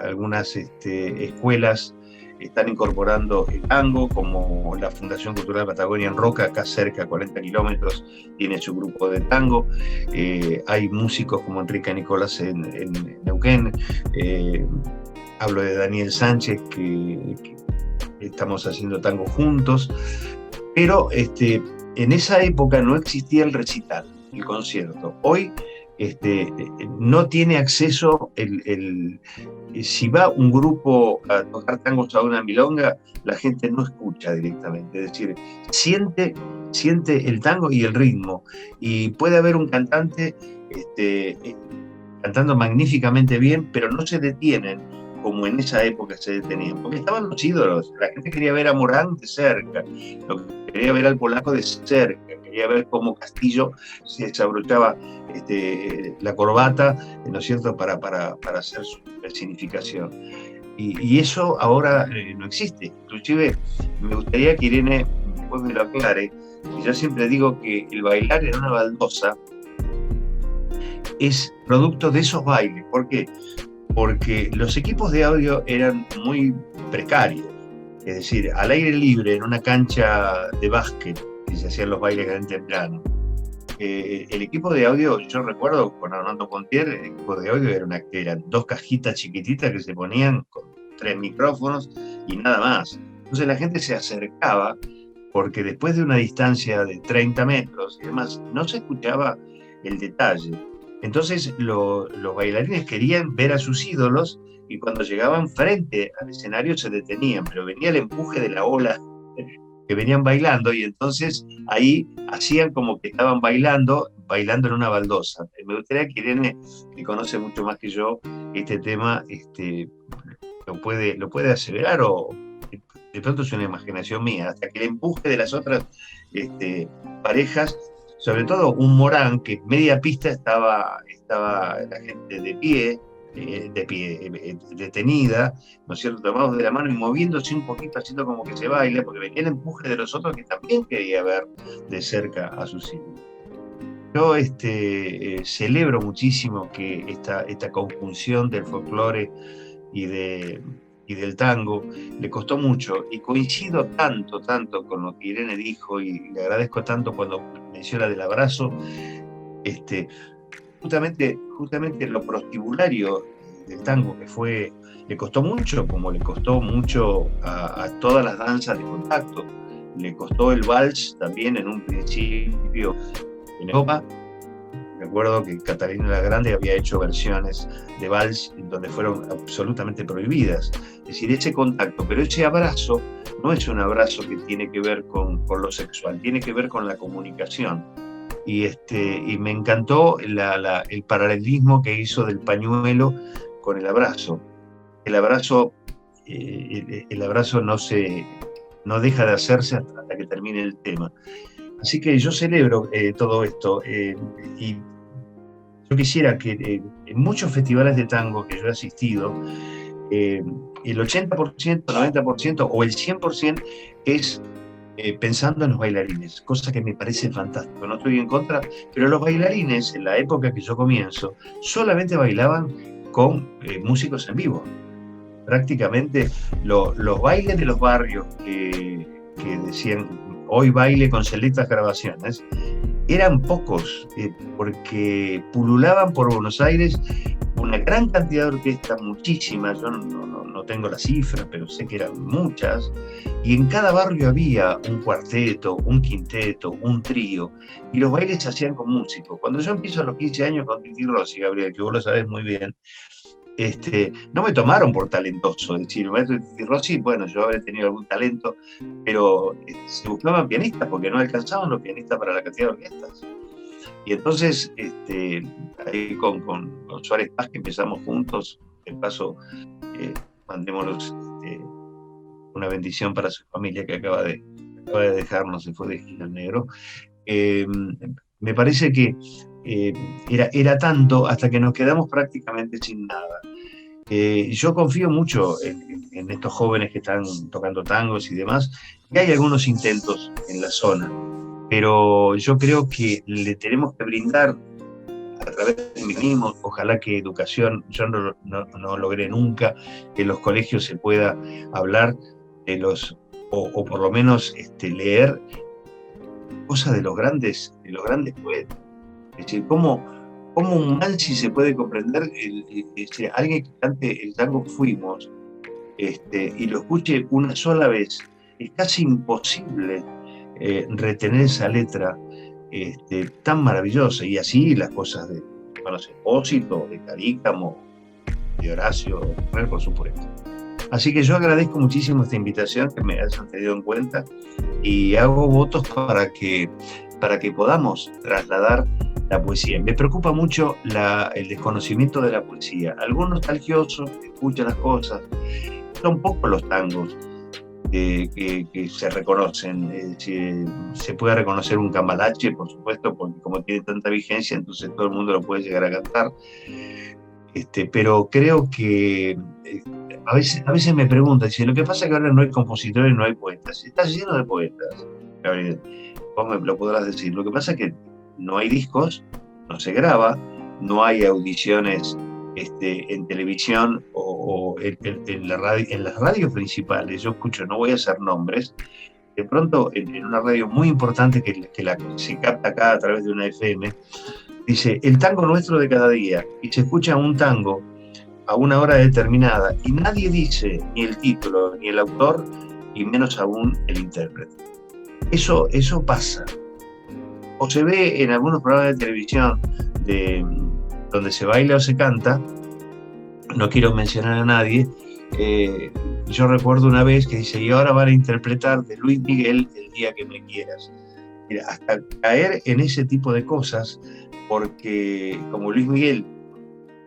escuelas están incorporando el tango, como la Fundación Cultural Patagonia en Roca, acá cerca, a 40 kilómetros, tiene su grupo de tango. Hay músicos como Enrique Nicolás en Neuquén. Hablo de Daniel Sánchez, que estamos haciendo tango juntos. Pero en esa época no existía el recital, el concierto. Hoy no tiene acceso si va un grupo a tocar tangos a una milonga, la gente no escucha directamente, es decir, siente el tango y el ritmo, y puede haber un cantante cantando magníficamente bien, pero no se detienen como en esa época se detenían, porque estaban los ídolos. La gente quería ver a Morán de cerca, quería ver al polaco de cerca, quería ver cómo Castillo se desabrochaba la corbata, ¿no es cierto?, para hacer su personificación. Y eso ahora no existe. Inclusive me gustaría que Irene después me lo aclare. Y yo siempre digo que el bailar en una baldosa es producto de esos bailes. ¿Por qué? Porque los equipos de audio eran muy precarios. Es decir, al aire libre, en una cancha de básquet, que se hacían los bailes en temprano. El equipo de audio, yo recuerdo con Armando Pontier, el equipo de audio eran 2 cajitas chiquititas que se ponían con 3 micrófonos y nada más. Entonces la gente se acercaba, porque después de una distancia de 30 metros y demás, no se escuchaba el detalle. Entonces los bailarines querían ver a sus ídolos, y cuando llegaban frente al escenario se detenían, pero venía el empuje de la ola que venían bailando, y entonces ahí hacían como que estaban bailando en una baldosa. Me gustaría que Irene, que conoce mucho más que yo este tema, lo puede aseverar, o de pronto es una imaginación mía, hasta que el empuje de las otras parejas, sobre todo un Morán, que media pista estaba la gente de pie, detenida, ¿no es cierto?, tomados de la mano y moviéndose un poquito, haciendo como que se baila, porque venía el empuje de los otros que también quería ver de cerca a sus hijos. Yo celebro muchísimo que esta conjunción del folclore y del tango le costó mucho, y coincido tanto con lo que Irene dijo, y le agradezco tanto cuando menciona del abrazo. Justamente lo prostibulario del tango, que le costó mucho, como le costó mucho a todas las danzas de contacto. Le costó el vals también en un principio en Europa. Recuerdo que Catalina la Grande había hecho versiones de vals donde fueron absolutamente prohibidas. Es decir, ese contacto, pero ese abrazo no es un abrazo que tiene que ver con lo sexual, tiene que ver con la comunicación. Y me encantó el paralelismo que hizo del pañuelo con el abrazo. El abrazo el abrazo no deja de hacerse hasta que termine el tema. Así que yo celebro todo esto y yo quisiera que en muchos festivales de tango que yo he asistido, el 80%, 90% o el 100% es pensando en los bailarines, cosa que me parece fantástico. No estoy en contra, pero los bailarines en la época que yo comienzo solamente bailaban con músicos en vivo. Prácticamente los bailes de los barrios que decían hoy baile con selectas grabaciones eran pocos, porque pululaban por Buenos Aires una gran cantidad de orquestas, muchísimas, yo no tengo la cifra, pero sé que eran muchas, y en cada barrio había un cuarteto, un quinteto, un trío, y los bailes se hacían con músicos. Cuando yo empiezo a los 15 años con Titi Rossi, Gabriel, que vos lo sabés muy bien, no me tomaron por talentoso, es decir, el maestro Titi Rossi, bueno, yo habré tenido algún talento, pero se buscaban pianistas porque no alcanzaban los pianistas para la cantidad de orquestas. Y entonces, ahí con Suárez Paz, que empezamos juntos, de paso, mandémonos una bendición para su familia que acaba de dejarnos, se fue de gira el negro. Me parece que era tanto hasta que nos quedamos prácticamente sin nada. Yo confío mucho en estos jóvenes que están tocando tangos y demás, y hay algunos intentos en la zona, pero yo creo que le tenemos que brindar a través de mí mismo, ojalá que educación, yo no logré nunca que en los colegios se pueda hablar de o por lo menos leer cosas de los grandes poetas. Es decir, cómo un Mansi se puede comprender, alguien que cante el tango Fuimos, y lo escuche una sola vez, es casi imposible retener esa letra tan maravillosa, y así las cosas de Espósito, de Carícamo, de Horacio, por supuesto. Así que yo agradezco muchísimo esta invitación, que me hayan tenido en cuenta, y hago votos para que podamos trasladar la poesía. Me preocupa mucho el desconocimiento de la poesía. Algunos nostalgiosos escuchan las cosas, son pocos los tangos que se reconocen. Se puede reconocer un cambalache, por supuesto, porque como tiene tanta vigencia, entonces todo el mundo lo puede llegar a cantar. Pero creo que a veces me preguntan, lo que pasa es que ahora no hay compositores, no hay poetas. Está lleno de poetas, Gabriel, vos me lo podrás decir. Lo que pasa es que no hay discos, no se graba, no hay audiciones en televisión o en las radios principales. Yo escucho, no voy a hacer nombres, de pronto en una radio muy importante que se capta acá a través de una FM, dice el tango nuestro de cada día, y se escucha un tango a una hora determinada y nadie dice ni el título, ni el autor, y menos aún el intérprete. Eso pasa. O se ve en algunos programas de televisión donde se baila o se canta, no quiero mencionar a nadie, yo recuerdo una vez que dice, y ahora van a interpretar de Luis Miguel El día que me quieras. Mira, hasta caer en ese tipo de cosas, porque como Luis Miguel,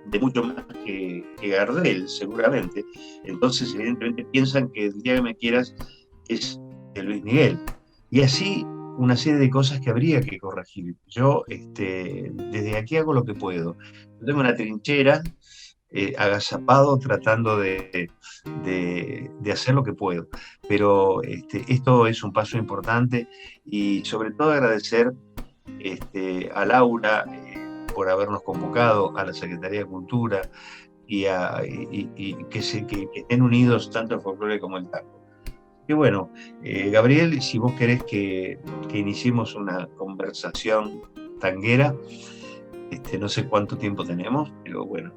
de mucho más que Gardel, seguramente, entonces evidentemente piensan que El día que me quieras es de Luis Miguel. Y así una serie de cosas que habría que corregir. Yo desde aquí hago lo que puedo. Yo tengo una trinchera, agazapado, tratando de hacer lo que puedo. Pero esto es un paso importante, y sobre todo agradecer a Laura por habernos convocado, a la Secretaría de Cultura, y que estén unidos tanto el folclore como el tango. Y bueno, Gabriel, si vos querés que iniciemos una conversación tanguera, no sé cuánto tiempo tenemos, pero bueno.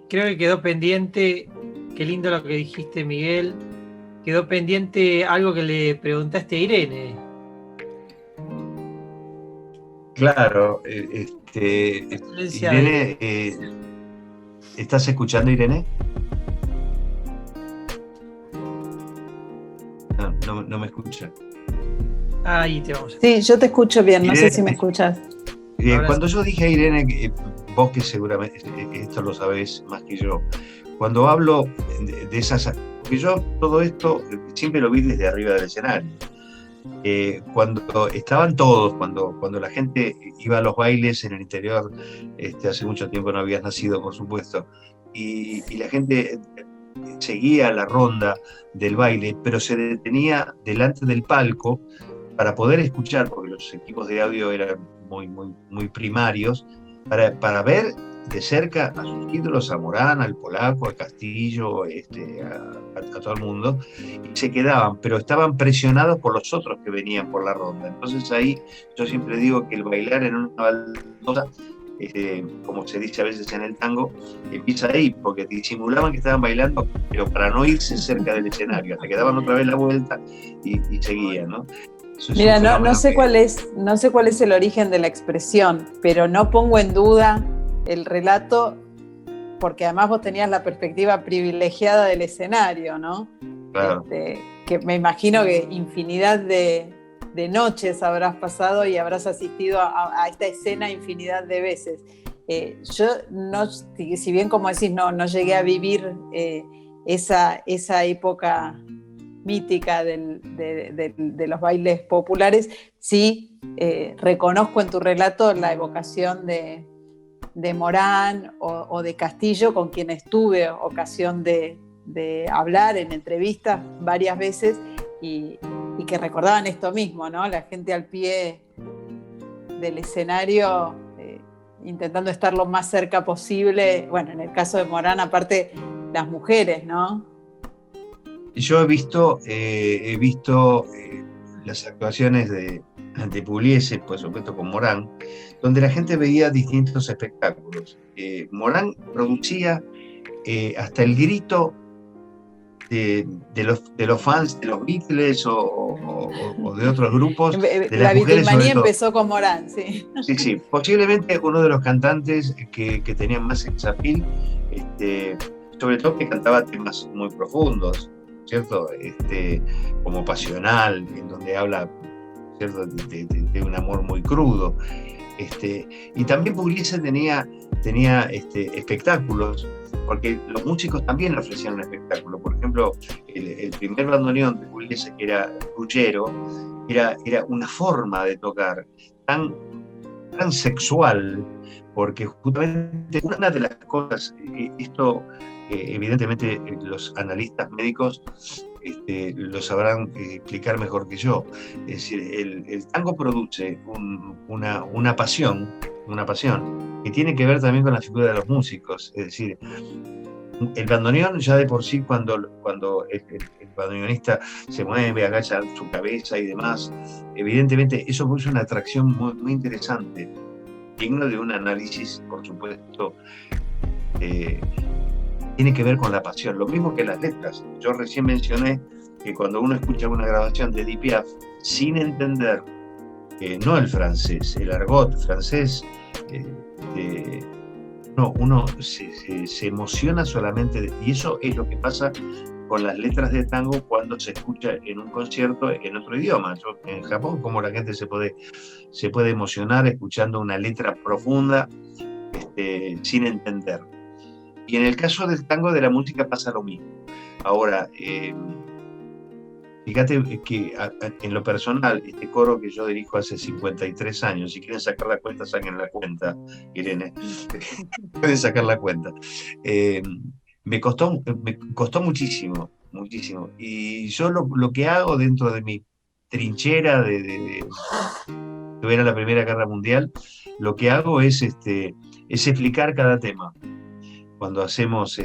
Creo que quedó pendiente, qué lindo lo que dijiste, Miguel, quedó pendiente algo que le preguntaste a Irene. Claro, Irene, ¿estás escuchando, Irene? No me escucha. Ahí te vamos. Sí, yo te escucho bien, no Irene, sé si me escuchas. Cuando yo dije a Irene, vos que seguramente esto lo sabés más que yo, cuando hablo de esas... Porque yo todo esto siempre lo vi desde arriba del escenario. Cuando estaban todos, cuando la gente iba a los bailes en el interior, hace mucho tiempo no habías nacido, por supuesto, y la gente seguía la ronda del baile, pero se detenía delante del palco para poder escuchar, porque los equipos de audio eran muy primarios, para ver de cerca a sus ídolos, a Morán, al Polaco, al Castillo, a todo el mundo, y se quedaban, pero estaban presionados por los otros que venían por la ronda. Entonces ahí yo siempre digo que el bailar en una baldosa, como se dice a veces en el tango, empieza ahí, porque disimulaban que estaban bailando, pero para no irse cerca del escenario, hasta que daban otra vez la vuelta y seguían, ¿no? Mira, no sé cuál es el origen de la expresión, pero no pongo en duda el relato, porque además vos tenías la perspectiva privilegiada del escenario, ¿no? Claro. Que me imagino que infinidad de noches habrás pasado y habrás asistido a esta escena infinidad de veces. Yo, si bien como decís, no llegué a vivir esa época mítica de los bailes populares, sí reconozco en tu relato la evocación de Morán o de Castillo, con quienes tuve ocasión de hablar en entrevistas varias veces y que recordaban esto mismo, ¿no? La gente al pie del escenario intentando estar lo más cerca posible. Bueno, en el caso de Morán, aparte, las mujeres, ¿no? Yo he visto las actuaciones de Pugliese, por supuesto con Morán, donde la gente veía distintos espectáculos. Morán producía hasta el grito de los fans de los Beatles o de otros grupos. La Beatlemanía empezó con Morán, sí. Sí, posiblemente uno de los cantantes que tenían más sex appeal, sobre todo que cantaba temas muy profundos, ¿cierto? Como Pasional, en donde habla, ¿cierto?, de un amor muy crudo. Y también Pugliese tenía espectáculos, porque los músicos también le ofrecían un espectáculo. Por ejemplo, el primer bandoneón de Pugliese, que era Ruggero, era una forma de tocar tan sexual, porque justamente una de las cosas, esto evidentemente los analistas médicos lo sabrán explicar mejor que yo. Es decir, el tango produce una pasión que tiene que ver también con la figura de los músicos. Es decir, el bandoneón ya de por sí, cuando el bandoneonista se mueve, agacha su cabeza y demás, evidentemente eso produce una atracción muy, muy interesante, digno de un análisis, por supuesto. Tiene que ver con la pasión, lo mismo que las letras. Yo recién mencioné que cuando uno escucha una grabación de Edith Piaf sin entender no el francés, el argot francés, uno se emociona solamente, y eso es lo que pasa con las letras de tango cuando se escucha en un concierto en otro idioma. En Japón, como la gente se puede emocionar escuchando una letra profunda sin entender. Y en el caso del tango, de la música, pasa lo mismo. Ahora, fíjate que en lo personal, este coro que yo dirijo hace 53 años, si quieren sacar la cuenta, saquen la cuenta, Irene. Pueden sacar la cuenta. Me costó muchísimo. Y yo lo que hago dentro de mi trinchera de ver a la Primera Guerra Mundial, lo que hago es explicar cada tema. Cuando hacemos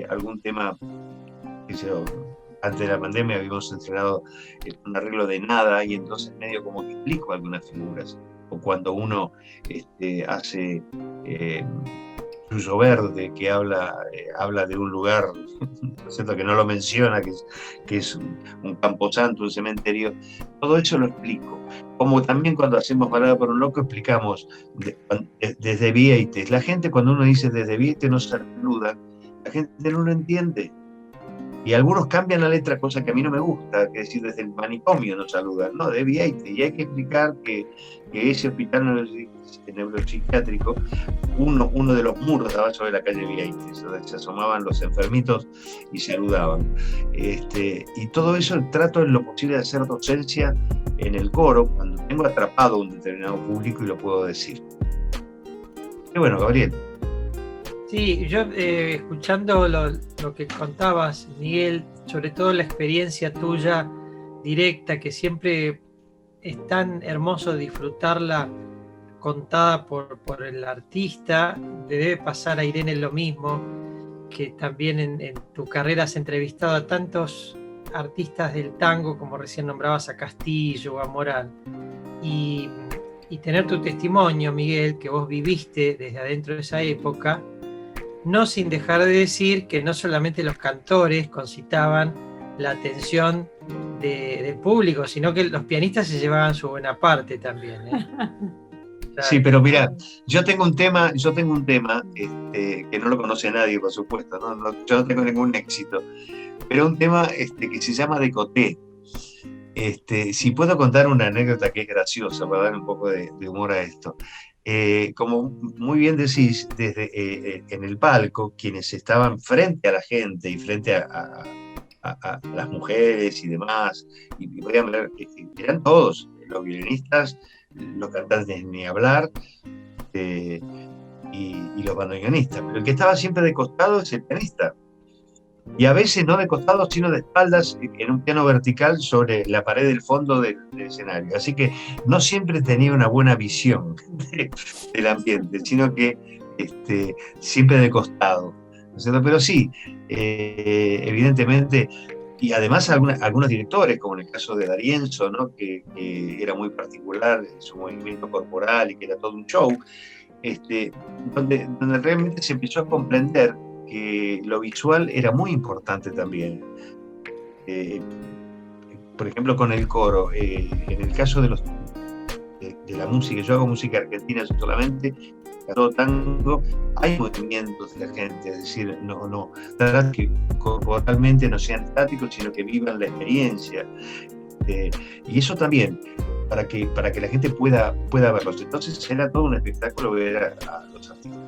algún tema, antes de la pandemia habíamos entrenado un arreglo de nada, y entonces medio como que explico algunas figuras. O cuando uno hace Suyo Verde, que habla de un lugar, ¿cierto?, que no lo menciona, que es un camposanto, un cementerio. Todo eso lo explico. Como también cuando hacemos Balada por un Loco explicamos desde Vieites. La gente, cuando uno dice desde Vieites, no saluda, la gente no lo entiende. Y algunos cambian la letra, cosa que a mí no me gusta, que es decir, desde el manicomio nos saludan, ¿no? De Vieites. Y hay que explicar que ese hospital neuropsiquiátrico, uno de los muros estaba sobre la calle Vieites, donde se asomaban los enfermitos y saludaban. Y todo eso trato en lo posible de hacer docencia en el coro, cuando tengo atrapado a un determinado público y lo puedo decir. Y bueno, Gabriel. Sí, yo escuchando lo que contabas, Miguel, sobre todo la experiencia tuya directa, que siempre es tan hermoso disfrutarla contada por el artista. Le debe pasar a Irene lo mismo, que también en tu carrera has entrevistado a tantos artistas del tango, como recién nombrabas a Castillo o a Morán, y tener tu testimonio, Miguel, que vos viviste desde adentro de esa época, no sin dejar de decir que no solamente los cantores concitaban la atención del público, sino que los pianistas se llevaban su buena parte también, ¿eh? Sí, pero mira, yo tengo un tema que no lo conoce nadie, por supuesto, ¿no? Yo no tengo ningún éxito, pero un tema que se llama Decoté. Si puedo contar una anécdota que es graciosa para dar un poco de humor a esto. Como muy bien decís, en el palco, quienes estaban frente a la gente y frente a las mujeres y demás, y podían ver, eran todos, los violinistas, los cantantes ni hablar, y los bandoneonistas, pero el que estaba siempre de costado es el pianista. Y a veces no de costado, sino de espaldas, en un piano vertical sobre la pared del fondo del escenario. Así que no siempre tenía una buena visión del ambiente, sino que siempre de costado, ¿no es cierto? Pero sí, evidentemente, y además algunos directores, como en el caso de D'Arienzo, ¿no? que era muy particular en su movimiento corporal y que era todo un show, donde realmente se empezó a comprender que lo visual era muy importante también. Por ejemplo, con el coro, en el caso de la música, yo hago música argentina solamente, todo tango, hay movimientos de la gente, es decir, no trata que corporalmente no sean estáticos, sino que vivan la experiencia. Y eso también, para que la gente pueda verlos. Entonces era todo un espectáculo ver a los artistas.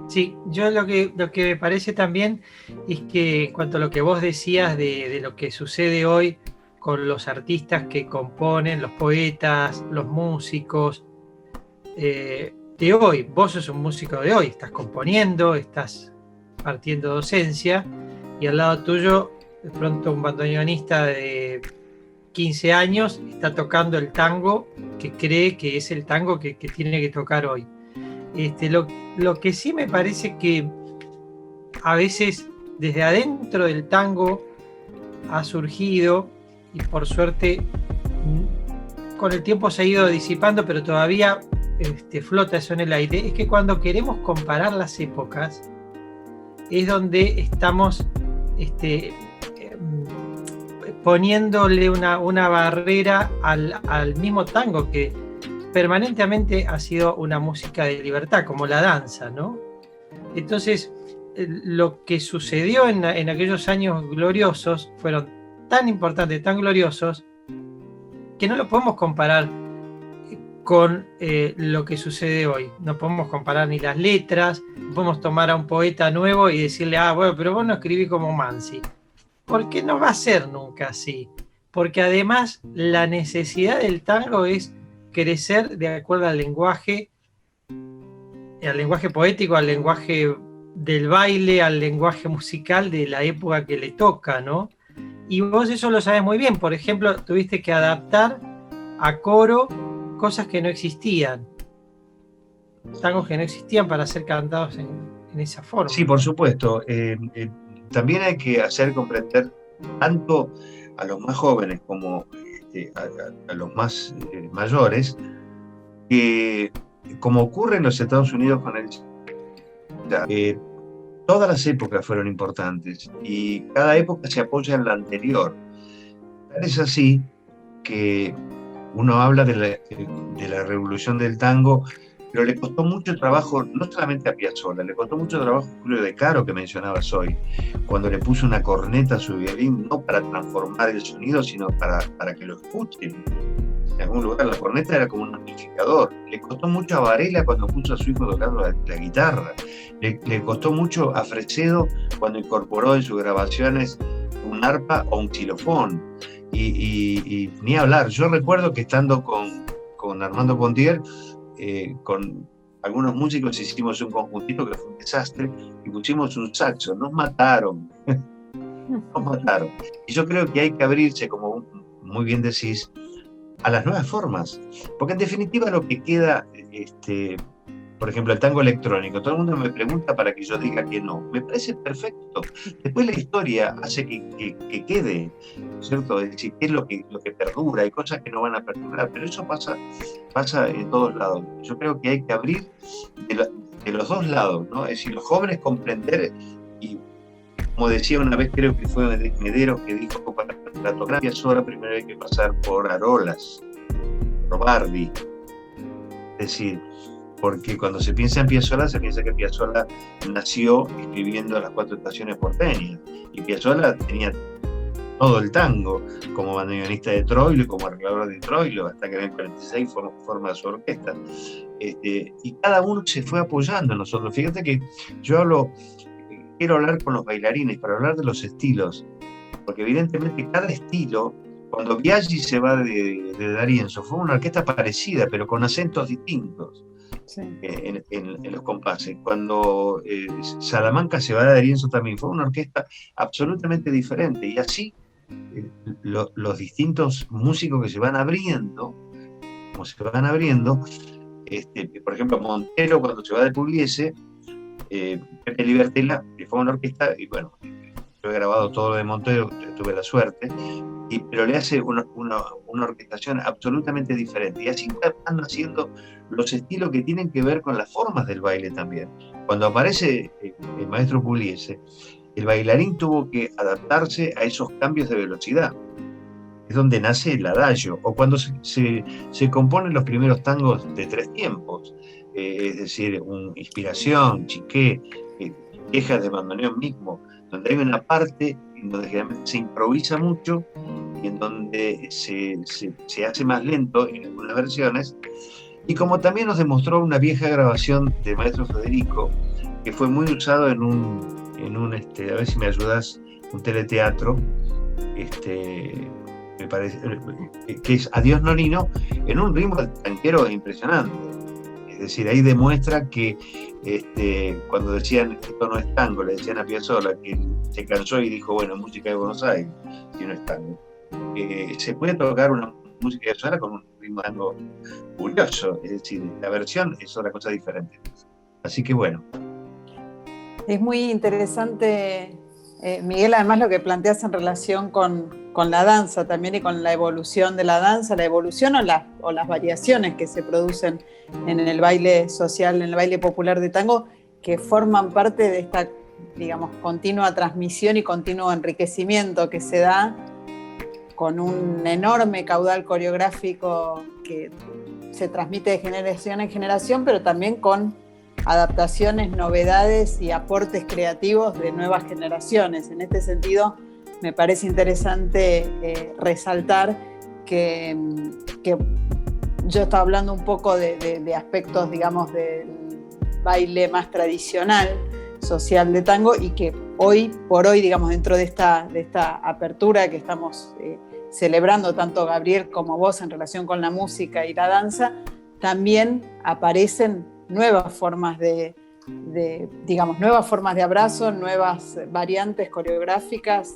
Sí, yo lo que me parece también es que en cuanto a lo que vos decías de lo que sucede hoy con los artistas que componen, los poetas, los músicos de hoy, vos sos un músico de hoy, estás componiendo, estás partiendo docencia, y al lado tuyo de pronto un bandoneonista de 15 años está tocando el tango que cree que es el tango que tiene que tocar hoy. Lo que sí me parece que a veces desde adentro del tango ha surgido, y por suerte con el tiempo se ha ido disipando, pero todavía flota eso en el aire, es que cuando queremos comparar las épocas es donde estamos poniéndole una barrera al mismo tango, que permanentemente ha sido una música de libertad, como la danza, ¿no? Entonces, lo que sucedió en aquellos años gloriosos fueron tan importantes, tan gloriosos, que no lo podemos comparar con lo que sucede hoy. No podemos comparar ni las letras, no podemos tomar a un poeta nuevo y decirle, bueno, pero vos no escribís como Mansi. Porque no va a ser nunca así. Porque además la necesidad del tango es crecer de acuerdo al lenguaje poético, al lenguaje del baile, al lenguaje musical de la época que le toca, ¿no? Y vos eso lo sabes muy bien. Por ejemplo, tuviste que adaptar a coro cosas que no existían, tangos que no existían para ser cantados en esa forma. Sí, por supuesto. También hay que hacer comprender tanto a los más jóvenes como a los más mayores, que como ocurre en los Estados Unidos con el todas las épocas fueron importantes y cada época se apoya en la anterior. Es así que uno habla de la revolución del tango pero le costó mucho trabajo, no solamente a Piazzolla, le costó mucho trabajo a Julio De Caro, que mencionabas hoy, cuando le puso una corneta a su violín, no para transformar el sonido, sino para que lo escuchen. En algún lugar la corneta era como un amplificador. Le costó mucho a Varela cuando puso a su hijo tocando la guitarra. Le costó mucho a Fresedo cuando incorporó en sus grabaciones un arpa o un xilofón. Y ni hablar. Yo recuerdo que estando con Armando Pontier, con algunos músicos hicimos un conjuntito que fue un desastre y pusimos un saxo. Nos mataron. Nos mataron. Y yo creo que hay que abrirse, como muy bien decís, a las nuevas formas, porque en definitiva lo que queda, por ejemplo, el tango electrónico, todo el mundo me pregunta para que yo diga que no, me parece perfecto. Después la historia hace que quede, ¿cierto? Es decir, qué es lo que perdura, hay cosas que no van a perdurar, pero eso pasa en todos lados. Yo creo que hay que abrir de los dos lados, ¿no? Es decir, los jóvenes comprender, y como decía una vez, creo que fue Medeiros que dijo, para tocar Piazzolla primero hay que pasar por Arolas, por Bardi. Es decir, porque cuando se piensa en Piazzolla, se piensa que Piazzolla nació escribiendo las 4 estaciones porteñas, y Piazzolla tenía todo el tango, como bandoneonista de Troilo, como arreglador de Troilo, hasta que en el 46 forma su orquesta. Y cada uno se fue apoyando en nosotros. Fíjate que yo quiero hablar con los bailarines para hablar de los estilos, porque evidentemente cada estilo, cuando Biaggi se va de D'Arienzo, fue una orquesta parecida, pero con acentos distintos. Sí. En los compases. Cuando Salamanca se va de D'Arienzo también fue una orquesta absolutamente diferente, y así los distintos músicos que se van abriendo, por ejemplo Montero cuando se va de Pugliese, Pepe Libertela, que fue una orquesta, y bueno, yo he grabado todo lo de Montero, tuve la suerte, pero le hace una orquestación absolutamente diferente, y así están haciendo los estilos que tienen que ver con las formas del baile también. Cuando aparece el maestro Pugliese, el bailarín tuvo que adaptarse a esos cambios de velocidad. Es donde nace el adagio, o cuando se componen los primeros tangos de 3 tiempos, es decir, Inspiración, Chiqué, Quejas de bandoneón mismo, donde hay una parte en donde generalmente se improvisa mucho y en donde se hace más lento en algunas versiones, y como también nos demostró una vieja grabación de Maestro Federico, que fue muy usado en un a ver si me ayudas, un teleteatro, me parece, que es Adiós Nonino, en un ritmo tanquero impresionante. Es decir, ahí demuestra que cuando decían esto no es tango, le decían a Piazzolla, que se cansó y dijo, bueno, música de Buenos Aires, si no es tango. Se puede tocar una música de Piazzolla con un ritmo tango curioso, es decir, la versión es otra cosa diferente. Así que bueno. Es muy interesante, Miguel, además lo que planteas en relación con la danza también, y con la evolución de la danza, la evolución o las variaciones que se producen en el baile social, en el baile popular de tango, que forman parte de esta, digamos, continua transmisión y continuo enriquecimiento que se da con un enorme caudal coreográfico que se transmite de generación en generación, pero también con adaptaciones, novedades y aportes creativos de nuevas generaciones. En este sentido, me parece interesante resaltar que yo estaba hablando un poco de aspectos, digamos, del baile más tradicional, social de tango, y que hoy por hoy, digamos, dentro de esta apertura que estamos celebrando tanto Gabriel como vos en relación con la música y la danza, también aparecen nuevas formas de abrazo, nuevas variantes coreográficas,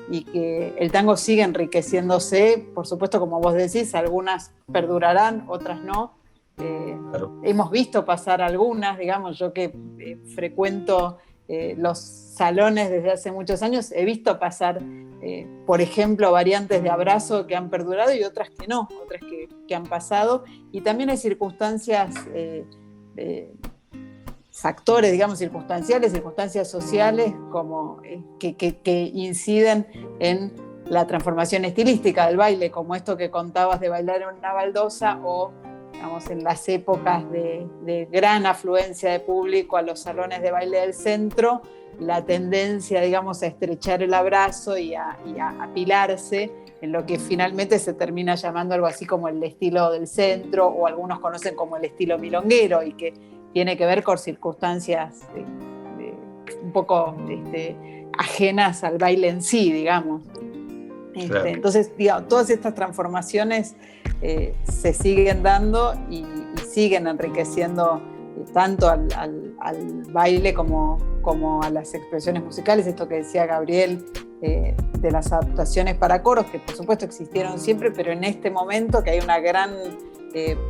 y que el tango sigue enriqueciéndose. Por supuesto, como vos decís, algunas perdurarán, otras no. Claro. Hemos visto pasar algunas, digamos, yo que frecuento los salones desde hace muchos años, he visto pasar, por ejemplo, variantes de abrazo que han perdurado y otras que no, otras que han pasado, y también hay circunstancias, factores, digamos, circunstancias sociales como que inciden en la transformación estilística del baile, como esto que contabas de bailar en una baldosa o digamos, en las épocas de gran afluencia de público a los salones de baile del centro, la tendencia, digamos, a estrechar el abrazo y a apilarse en lo que finalmente se termina llamando algo así como el estilo del centro, o algunos conocen como el estilo milonguero, y que tiene que ver con circunstancias un poco ajenas al baile en sí, digamos. Claro. Entonces, digamos, todas estas transformaciones se siguen dando y siguen enriqueciendo tanto al baile como a las expresiones musicales. Esto que decía Gabriel, de las adaptaciones para coros, que por supuesto existieron siempre, pero en este momento que hay una gran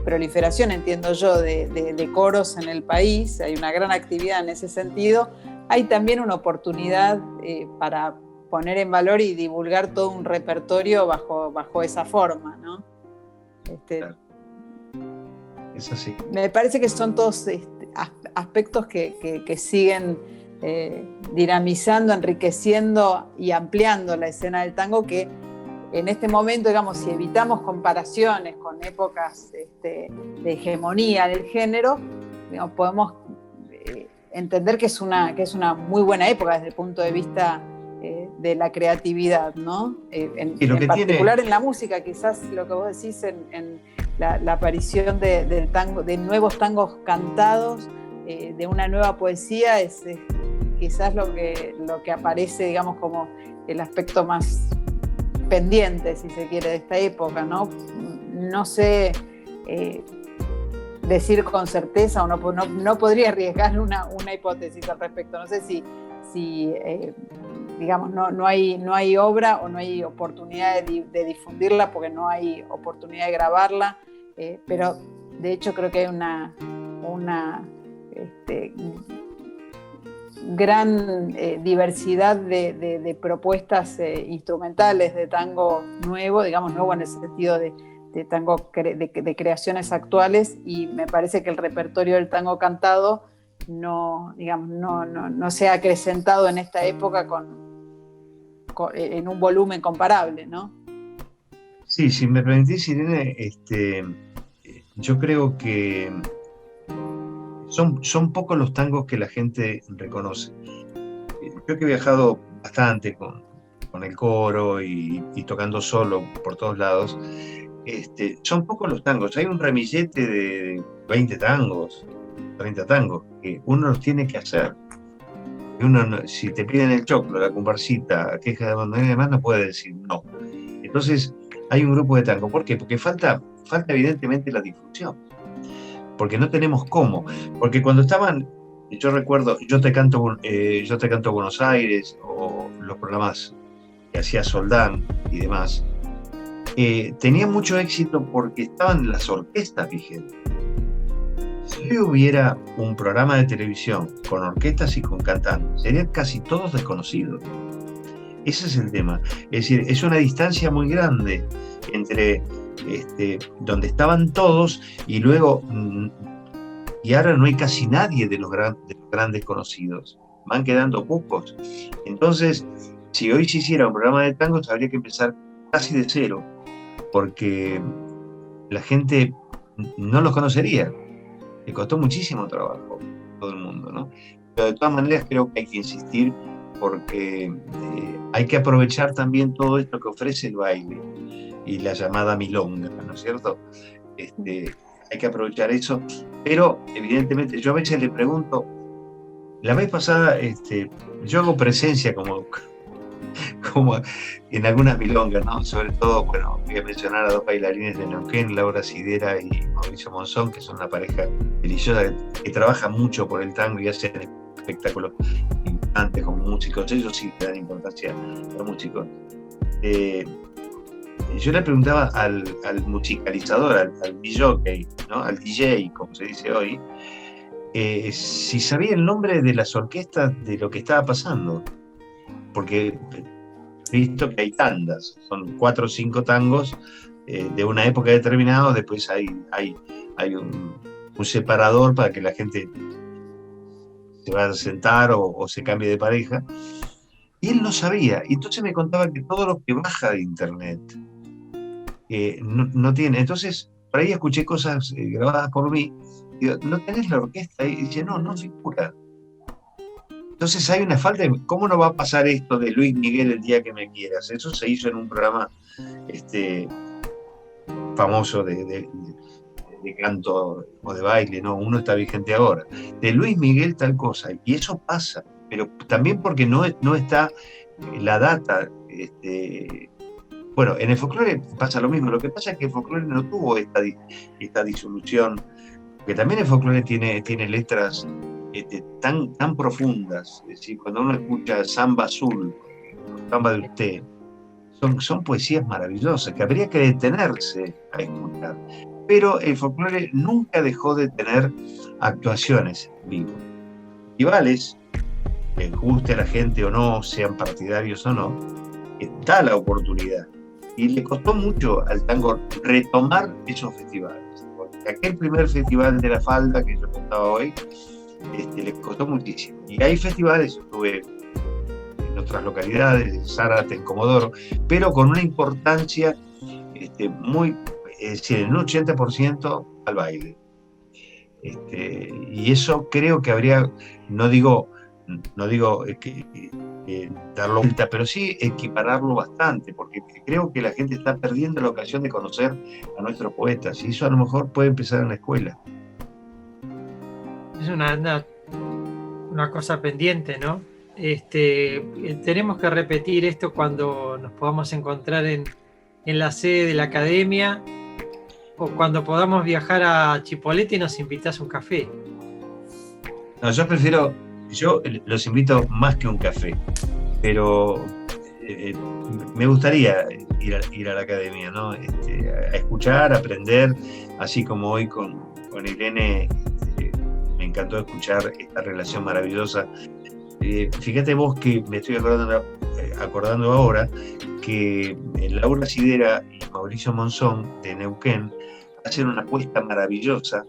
proliferación, entiendo yo, de coros en el país, hay una gran actividad en ese sentido, hay también una oportunidad para poner en valor y divulgar todo un repertorio bajo esa forma, ¿no? Claro. Es así. Me parece que son todos aspectos que siguen dinamizando, enriqueciendo y ampliando la escena del tango, que en este momento, digamos, si evitamos comparaciones con épocas de hegemonía del género, digamos, podemos entender que es una muy buena época desde el punto de vista de la creatividad, ¿no? En particular en la música, quizás lo que vos decís en la aparición del tango, de nuevos tangos cantados, de una nueva poesía, es quizás lo que aparece, digamos, como el aspecto más pendiente, si se quiere, de esta época, ¿no? No sé decir con certeza, o no podría arriesgar una hipótesis al respecto. No sé si digamos, no hay obra o no hay oportunidad de difundirla porque no hay oportunidad de grabarla, pero de hecho creo que hay una gran diversidad de propuestas instrumentales de tango nuevo, digamos, nuevo en el sentido de tango de creaciones actuales, y me parece que el repertorio del tango cantado no se ha acrecentado en esta época en un volumen comparable, ¿no? Sí, si me permitís, Irene, yo creo que son pocos los tangos que la gente reconoce. Yo que he viajado bastante con el coro y tocando solo por todos lados, son pocos los tangos. Hay un ramillete de 20 tangos, 30 tangos, que uno los tiene que hacer. Si te piden el choclo, la comparsita, queja de abandonar y demás, no puede decir no. Entonces, hay un grupo de tango. ¿Por qué? Porque falta evidentemente la difusión. Porque no tenemos cómo. Porque cuando estaban, yo recuerdo, yo te canto Buenos Aires, o los programas que hacía Soldán y demás, tenían mucho éxito porque estaban las orquestas vigentes. Si hoy hubiera un programa de televisión con orquestas y con cantantes, serían casi todos desconocidos. Ese es el tema. Es decir, es una distancia muy grande entre donde estaban todos y luego, y ahora no hay casi nadie de los grandes conocidos. Van quedando pocos. Entonces, si hoy se hiciera un programa de tangos, habría que empezar casi de cero, porque la gente no los conocería. Le costó muchísimo trabajo a todo el mundo, ¿no? Pero de todas maneras creo que hay que insistir, porque hay que aprovechar también todo esto que ofrece el baile y la llamada milonga, ¿no es cierto? Hay que aprovechar eso, pero evidentemente yo a veces le pregunto, la vez pasada yo hago presencia como en algunas milongas, ¿no? Sobre todo, bueno, voy a mencionar a dos bailarines de Neuquén, Laura Sidera y Mauricio Monzón, que son una pareja deliciosa que trabaja mucho por el tango y hacen espectáculos importantes como músicos. Ellos sí le dan importancia a los músicos. Yo le preguntaba al musicalizador, al DJ, ¿no? Al DJ, como se dice hoy, si sabía el nombre de las orquestas de lo que estaba pasando, porque he visto que hay tandas, son 4 o 5 tangos de una época determinada, después hay un separador para que la gente se vaya a sentar o se cambie de pareja, y él no sabía. Y entonces me contaba que todo lo que baja de internet no tiene. Entonces por ahí escuché cosas grabadas por mí, digo, ¿no tenés la orquesta ahí? Y dice, no figura. Entonces hay una falta de, ¿cómo no va a pasar esto de Luis Miguel el día que me quieras? Eso se hizo en un programa famoso de canto o de baile, ¿no? Uno está vigente ahora. De Luis Miguel tal cosa, y eso pasa, pero también porque no está la data. Bueno, en el folclore pasa lo mismo. Lo que pasa es que el folclore no tuvo esta disolución, que también el folclore tiene letras tan profundas. Es decir, cuando uno escucha Samba Azul, Samba de usted, son poesías maravillosas que habría que detenerse a escuchar. Pero el folclore nunca dejó de tener actuaciones vivas. Festivales, les guste a la gente o no, sean partidarios o no, da la oportunidad. Y le costó mucho al tango retomar esos festivales. Porque aquel primer festival de la falda que yo contaba hoy, les costó muchísimo. Y hay festivales, estuve en otras localidades, en Zárate, en Comodoro, pero con una importancia muy, es decir, en un 80% al baile. Y eso creo que habría, no digo darlo vuelta, pero sí equipararlo bastante, porque creo que la gente está perdiendo la ocasión de conocer a nuestros poetas, y eso a lo mejor puede empezar en la escuela. Es una cosa pendiente, ¿no? Tenemos que repetir esto cuando nos podamos encontrar en la sede de la academia, o cuando podamos viajar a Chipolete y nos invitas a un café. No, yo los invito más que un café, pero me gustaría ir a la academia, ¿no? A escuchar, a aprender, así como hoy con Irene. Me encantó escuchar esta relación maravillosa. Fíjate vos que me estoy acordando ahora que Laura Sidera y Mauricio Monzón de Neuquén hacen una apuesta maravillosa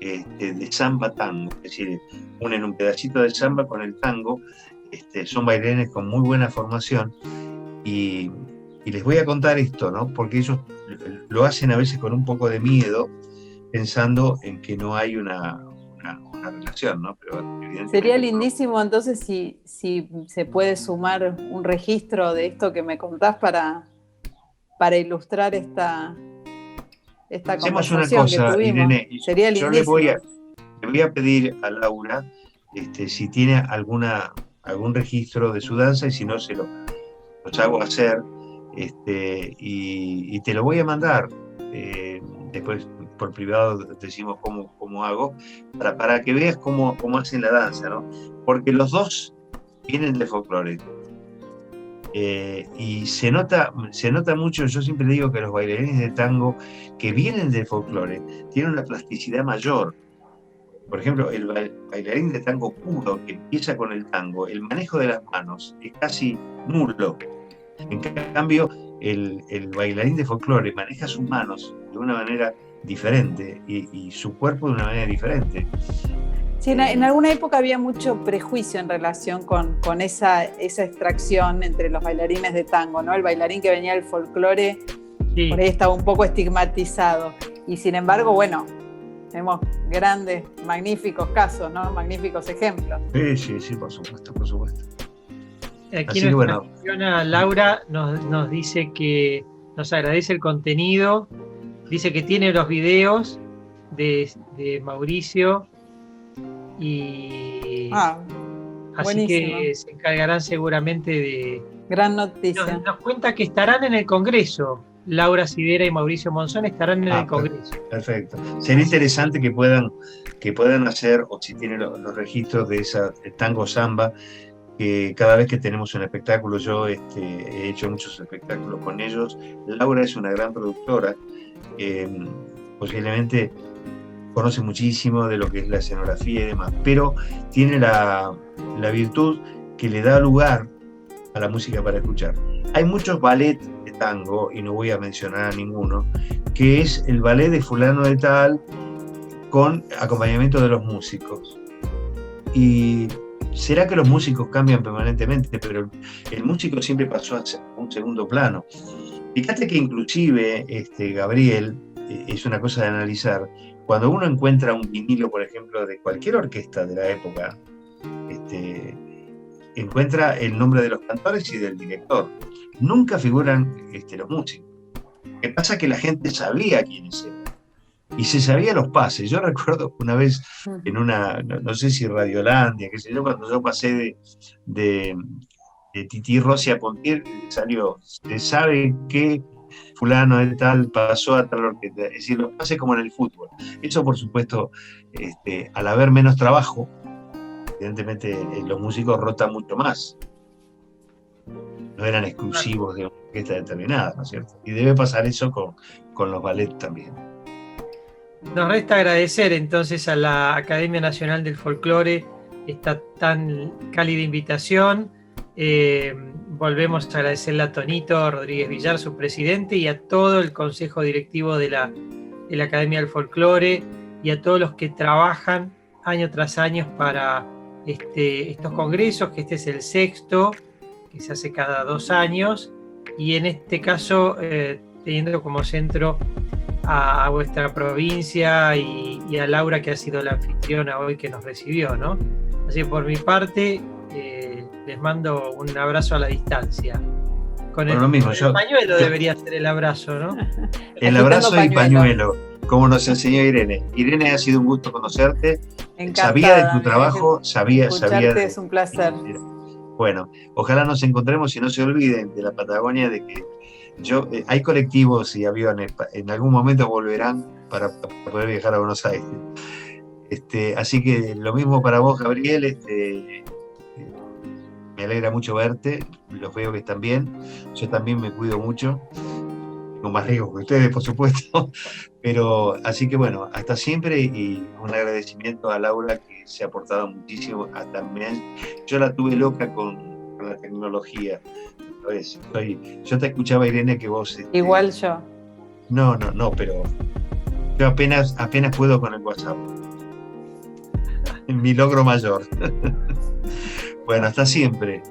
de samba tango, es decir, unen un pedacito de samba con el tango. Son bailarines con muy buena formación, y les voy a contar esto, ¿no? Porque ellos lo hacen a veces con un poco de miedo, pensando en que no hay una relación, ¿no? Pero sería lindísimo entonces si se puede sumar un registro de esto que me contás para ilustrar esta hacemos una conversación cosa, que tuvimos. Irene, Sería yo lindísimo. le voy a pedir a Laura si tiene algún registro de su danza, y si no, los hago hacer, y te lo voy a mandar. Después por privado decimos cómo hago, para que veas cómo hacen la danza, ¿no? Porque los dos vienen del folclore. Y se nota mucho. Yo siempre digo que los bailarines de tango que vienen del folclore tienen una plasticidad mayor. Por ejemplo, el bailarín de tango puro que empieza con el tango, el manejo de las manos es casi nulo. En cambio, el bailarín de folclore maneja sus manos de una manera diferente y su cuerpo de una manera diferente. Sí, en alguna época había mucho prejuicio en relación con esa extracción entre los bailarines de tango, ¿no? El bailarín que venía del folclore, sí, por ahí estaba un poco estigmatizado. Y sin embargo, bueno, tenemos grandes, magníficos casos, ¿no? Magníficos ejemplos. Sí, por supuesto. Aquí nuestra Laura nos dice que nos agradece el contenido, dice que tiene los videos de Mauricio, y así buenísimo. Que se encargarán seguramente de... Gran noticia. Nos cuenta que estarán en el Congreso. Laura Sidera y Mauricio Monzón estarán en el Congreso. Perfecto. Sería interesante que puedan hacer, o si tienen los registros de esa tango samba, que cada vez que tenemos un espectáculo, yo he hecho muchos espectáculos con ellos. Laura es una gran productora, posiblemente conoce muchísimo de lo que es la escenografía y demás, pero tiene la virtud que le da lugar a la música para escuchar. Hay muchos ballets de tango, y no voy a mencionar a ninguno, que es el ballet de fulano de tal con acompañamiento de los músicos. Y será que los músicos cambian permanentemente, pero el músico siempre pasó a un segundo plano. Fíjate que inclusive, Gabriel, es una cosa de analizar, cuando uno encuentra un vinilo, por ejemplo, de cualquier orquesta de la época, encuentra el nombre de los cantores y del director. Nunca figuran los músicos. Lo que pasa es que la gente sabía quiénes eran y se sabía los pases. Yo recuerdo una vez en una, no sé si Radiolandia, qué sé yo, cuando yo pasé de Tití Rossi a Pontier, salió, se sabe que fulano de tal pasó a tal orquesta. Es decir, los pases como en el fútbol. Eso, por supuesto, al haber menos trabajo, evidentemente los músicos rotan mucho más. No eran exclusivos de una orquesta determinada, ¿no es cierto? Y debe pasar eso con los ballets también. Nos resta agradecer entonces a la Academia Nacional del Folclore esta tan cálida invitación. Volvemos a agradecerle a Tonito Rodríguez Villar, su presidente, y a todo el consejo directivo de la Academia del Folclore y a todos los que trabajan año tras año para estos congresos, que este es el 6º, que se hace cada 2 años, y en este caso teniendo como centro a vuestra provincia y a Laura, que ha sido la anfitriona hoy que nos recibió, ¿no? Así que por mi parte les mando un abrazo a la distancia. Con el pañuelo debería ser el abrazo, ¿no? El abrazo y pañuelo, como nos enseñó Irene. Irene, ha sido un gusto conocerte. Encantada, sabía de tu trabajo, sabía de... Es un placer. Bueno, ojalá nos encontremos y no se olviden de la Patagonia, de que hay colectivos y aviones, en algún momento volverán para poder viajar a Buenos Aires. Así que lo mismo para vos, Gabriel. Me alegra mucho verte, los veo que están bien. Yo también me cuido mucho, con más riesgo que ustedes, por supuesto. Pero así que bueno, hasta siempre, y un agradecimiento a Laura, que se ha aportado muchísimo. Yo la tuve loca con la tecnología. Yo te escuchaba, Irene, que vos... Igual yo. No, pero yo apenas puedo con el WhatsApp. Mi logro mayor. Bueno, hasta siempre.